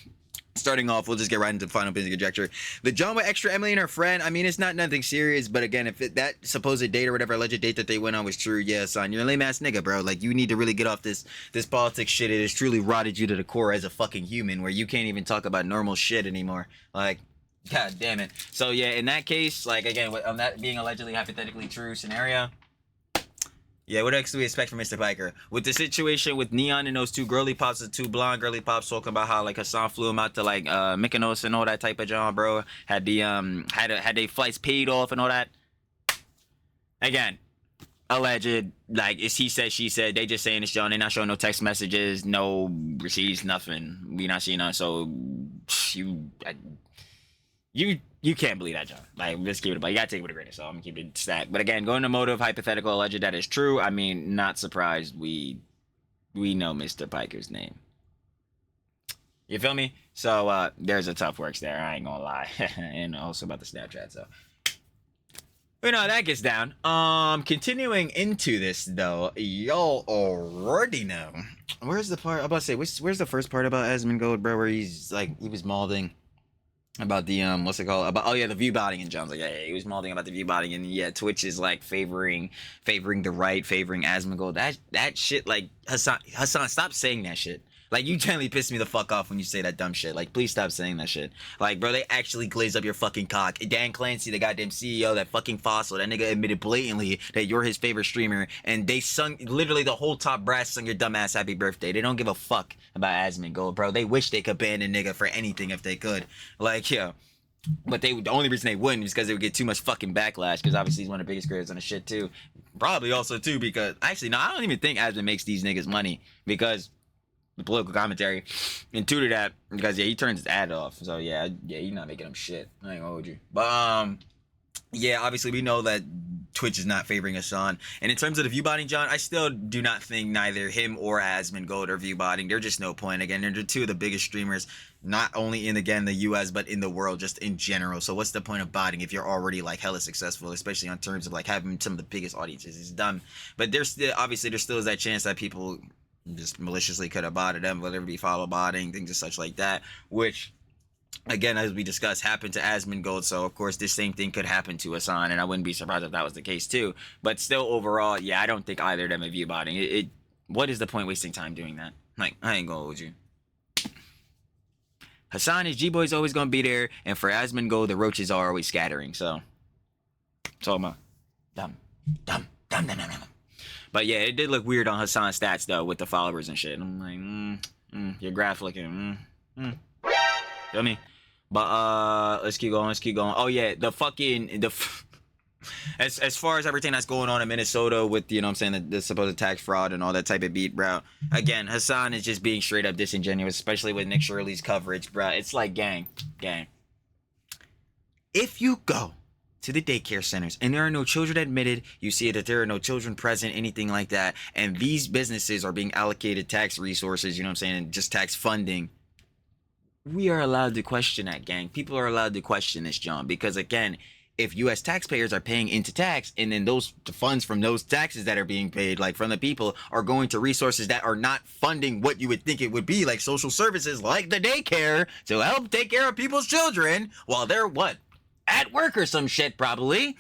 Starting off, we'll just get right into the final business conjecture. The John with extra Emily and her friend, I mean, it's not nothing serious, but again, if that supposed date or whatever alleged date that they went on was true, yeah, son, you're a lame ass nigga, bro. Like, you need to really get off this politics shit. It has truly rotted you to the core as a fucking human, where you can't even talk about normal shit anymore. Like, god damn it. So yeah, in that case, like, again, on that being allegedly hypothetically true scenario, yeah, what else do we expect from Mr. Piker? With the situation with Neon and those two girly pops, the two blonde girly pops, talking about how like Hasan flew him out to like Mykonos and all that type of John, bro. Had the had they flights paid off and all that. Again, alleged, like it's he said, she said. They just saying it's John. They not showing no text messages, no receipts, nothing. We not seeing none. So you can't believe that, John. Like, let's keep it, but you gotta take it with a grain of salt. I'm gonna keep it stacked. But again, going to motive, hypothetical, alleged, that is true. I mean, not surprised. We know Mr. Piker's name. You feel me? So there's a tough works there. I ain't gonna lie, and also about the Snapchat. So we know how that gets down. Continuing into this though, y'all already know. Where's the part? I'm about to say, where's the first part about Asmongold, bro? Where he's like, he was malding about the what's it called, about, oh yeah, the view botting, and John's like, yeah, he was malding about the view botting, and yeah, Twitch is like favoring the right, favoring Asmongold. That shit, like, Hasan, stop saying that shit. Like, you generally piss me the fuck off when you say that dumb shit. Like, please stop saying that shit. Like, bro, they actually glaze up your fucking cock. Dan Clancy, the goddamn CEO, that fucking fossil, that nigga admitted blatantly that you're his favorite streamer, and they sung, literally the whole top brass sung your dumb ass happy birthday. They don't give a fuck about Asmongold, bro. They wish they could ban a nigga for anything if they could. Like, yeah. But the only reason they wouldn't is because they would get too much fucking backlash, because obviously he's one of the biggest creators on the shit too. Probably also too because, actually, no, I don't even think Asmon makes these niggas money, because the political commentary, and two to that, because yeah, he turns his ad off. So yeah, he's not making them shit. I ain't gonna hold you. But yeah, obviously we know that Twitch is not favoring Hasan. And in terms of the view botting, John, I still do not think neither him or Asmongold are view botting. There's just no point. Again, they're two of the biggest streamers, not only in, again, the US, but in the world, just in general. So what's the point of botting if you're already like hella successful, especially on terms of like having some of the biggest audiences? It's dumb. But there's still, obviously, there still is that chance that people just maliciously could have botted them, whether it be follow botting, things and such like that, which, again, as we discussed, happened to Asmongold. So of course this same thing could happen to Hasan, and I wouldn't be surprised if that was the case too. But still, overall, yeah, I don't think either of them are view botting. What is the point wasting time doing that? Like, I ain't gonna hold you. Hasan, his G-Boy's always gonna be there, and for Asmongold, the roaches are always scattering. So I'm a dumb. But yeah, it did look weird on Hasan's stats though, with the followers and shit. I'm like, your graph looking, feel me? But let's keep going. Oh yeah, as far as everything that's going on in Minnesota with, you know what I'm saying, the supposed tax fraud and all that type of beat, bro. Again, Hasan is just being straight up disingenuous, especially with Nick Shirley's coverage, bro. It's like, gang. If you go to the daycare centers and there are no children admitted, you see that there are no children present, anything like that, and these businesses are being allocated tax resources, you know what I'm saying, and just tax funding, we are allowed to question that, gang. People are allowed to question this, John, because again, if U.S. taxpayers are paying into tax, and then those funds from those taxes that are being paid, like from the people, are going to resources that are not funding what you would think it would be, like social services, like the daycare, to help take care of people's children while they're, what, at work or some shit, probably,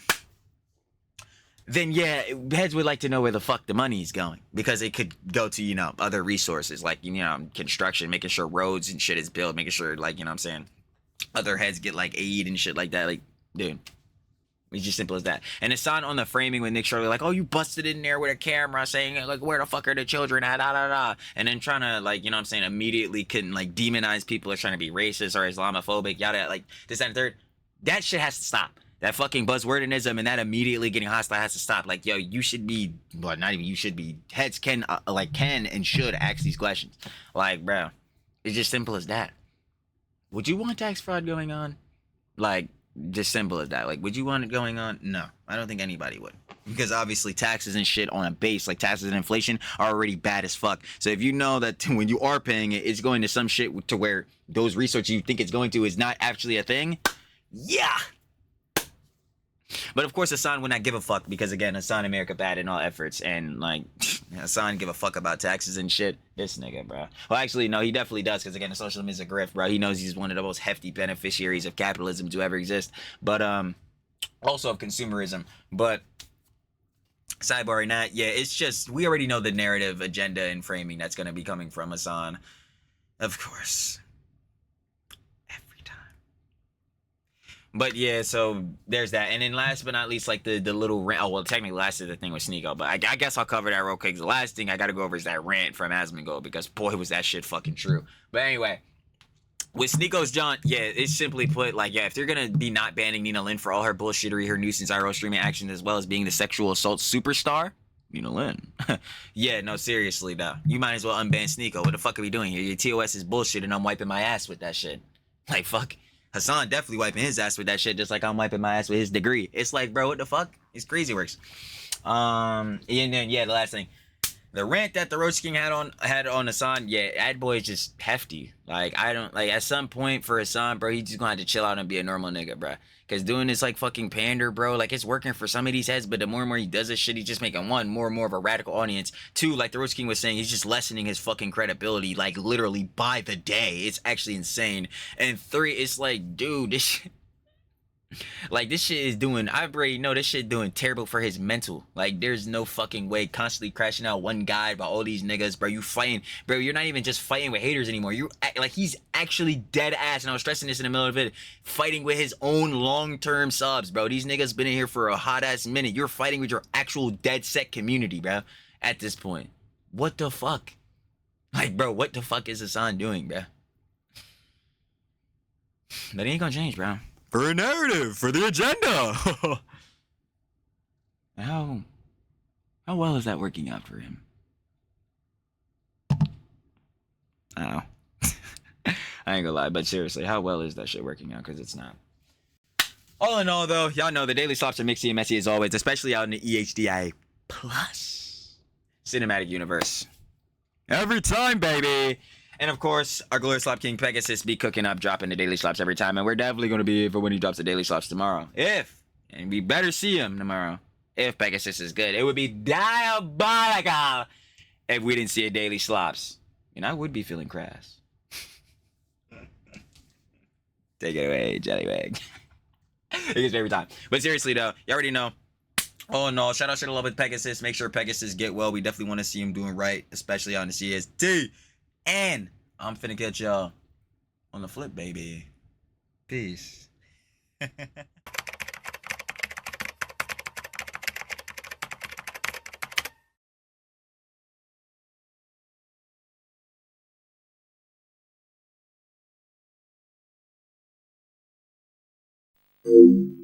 then yeah, heads would like to know where the fuck the money is going, because it could go to, you know, other resources like, you know, construction, making sure roads and shit is built, making sure, like, you know what I'm saying, other heads get like aid and shit like that. Like, dude, it's just simple as that. And Hasan on the framing with Nick Shirley, like, oh, you busted in there with a camera saying, like, where the fuck are the children at, da da da, and then trying to, like, you know what I'm saying, immediately couldn't, like, demonize people as trying to be racist or Islamophobic, yada, like, this, that, and third. That shit has to stop. That fucking buzzwordinism and that immediately getting hostile has to stop. Like, yo, you should be, well, not even you should be, heads can, can and should ask these questions. Like, bro, it's just simple as that. Would you want tax fraud going on? Like, just simple as that. Like, would you want it going on? No, I don't think anybody would. Because obviously taxes and shit on a base, like taxes and inflation, are already bad as fuck. So if you know that when you are paying it, it's going to some shit to where those research you think it's going to is not actually a thing, yeah. But of course, Hasan would not give a fuck, because again, Hasan America bad in all efforts, and like Hasan give a fuck about taxes and shit. This nigga, bro. Well, actually, no, he definitely does, because again, the socialism is a grift, bro. He knows he's one of the most hefty beneficiaries of capitalism to ever exist, but also of consumerism. But sidebar not, yeah, it's just we already know the narrative, agenda, and framing that's gonna be coming from Hasan, of course. But yeah, so there's that. And then last but not least, like the little rant. Oh, well, technically last is the thing with Sneeko, but I guess I'll cover that real quick. The last thing I gotta go over is that rant from Asmongold, because boy, was that shit fucking true. But anyway, with Sneeko's John, yeah, it's simply put, like, yeah, if they're gonna be not banning Nina Lynn for all her bullshittery, her nuisance IRL streaming actions, as well as being the sexual assault superstar, Nina Lynn. Yeah, no, seriously, though. You might as well unban Sneeko. What the fuck are we doing here? Your TOS is bullshit, and I'm wiping my ass with that shit. Like, fuck. Hasan definitely wiping his ass with that shit, just like I'm wiping my ass with his degree. It's like, bro, what the fuck? It's crazy works. And then yeah, the last thing, the rant that the Roach King had on Hasan, yeah, that boy is just hefty. Like, I don't, like, at some point for Hasan, bro, he's just gonna have to chill out and be a normal nigga, bro. Cause doing this like fucking pander, bro, like it's working for some of these heads, but the more and more he does this shit, he's just making one, more and more of a radical audience. Two, like the Roach King was saying, he's just lessening his fucking credibility, like literally by the day. It's actually insane. And three, it's like, dude, this shit, like, this shit is doing, I already know this shit doing terrible for his mental. Like, there's no fucking way constantly crashing out one guy by all these niggas, bro. You fighting, bro, you're not even just fighting with haters anymore. You like, he's actually dead ass, and I was stressing this in the middle of it, fighting with his own long-term subs, bro. These niggas been in here for a hot ass minute. You're fighting with your actual dead set community, bro, at this point. What the fuck? Like, bro, what the fuck is Hasan doing, bro? That ain't gonna change, bro. For a narrative, for the agenda. How well is that working out for him? I don't know. I ain't gonna lie, but seriously, how well is that shit working out? Because it's not. All in all, though, y'all know the daily slops are mixy and messy as always, especially out in the EHDI Plus cinematic universe. Every time, baby. And of course, our glorious Slop King Pegasus be cooking up, dropping the daily slops every time. And we're definitely going to be here for when he drops the daily slops tomorrow. And we better see him tomorrow. If Pegasus is good. It would be diabolical if we didn't see a daily slops. And I would be feeling crass. Take it away, Jellywag. It gets me every time. But seriously, though, you already know. Oh no, shout out to the love with Pegasus. Make sure Pegasus get well. We definitely want to see him doing right, especially on the CST. And I'm finna catch y'all on the flip, baby. Peace. Thank you.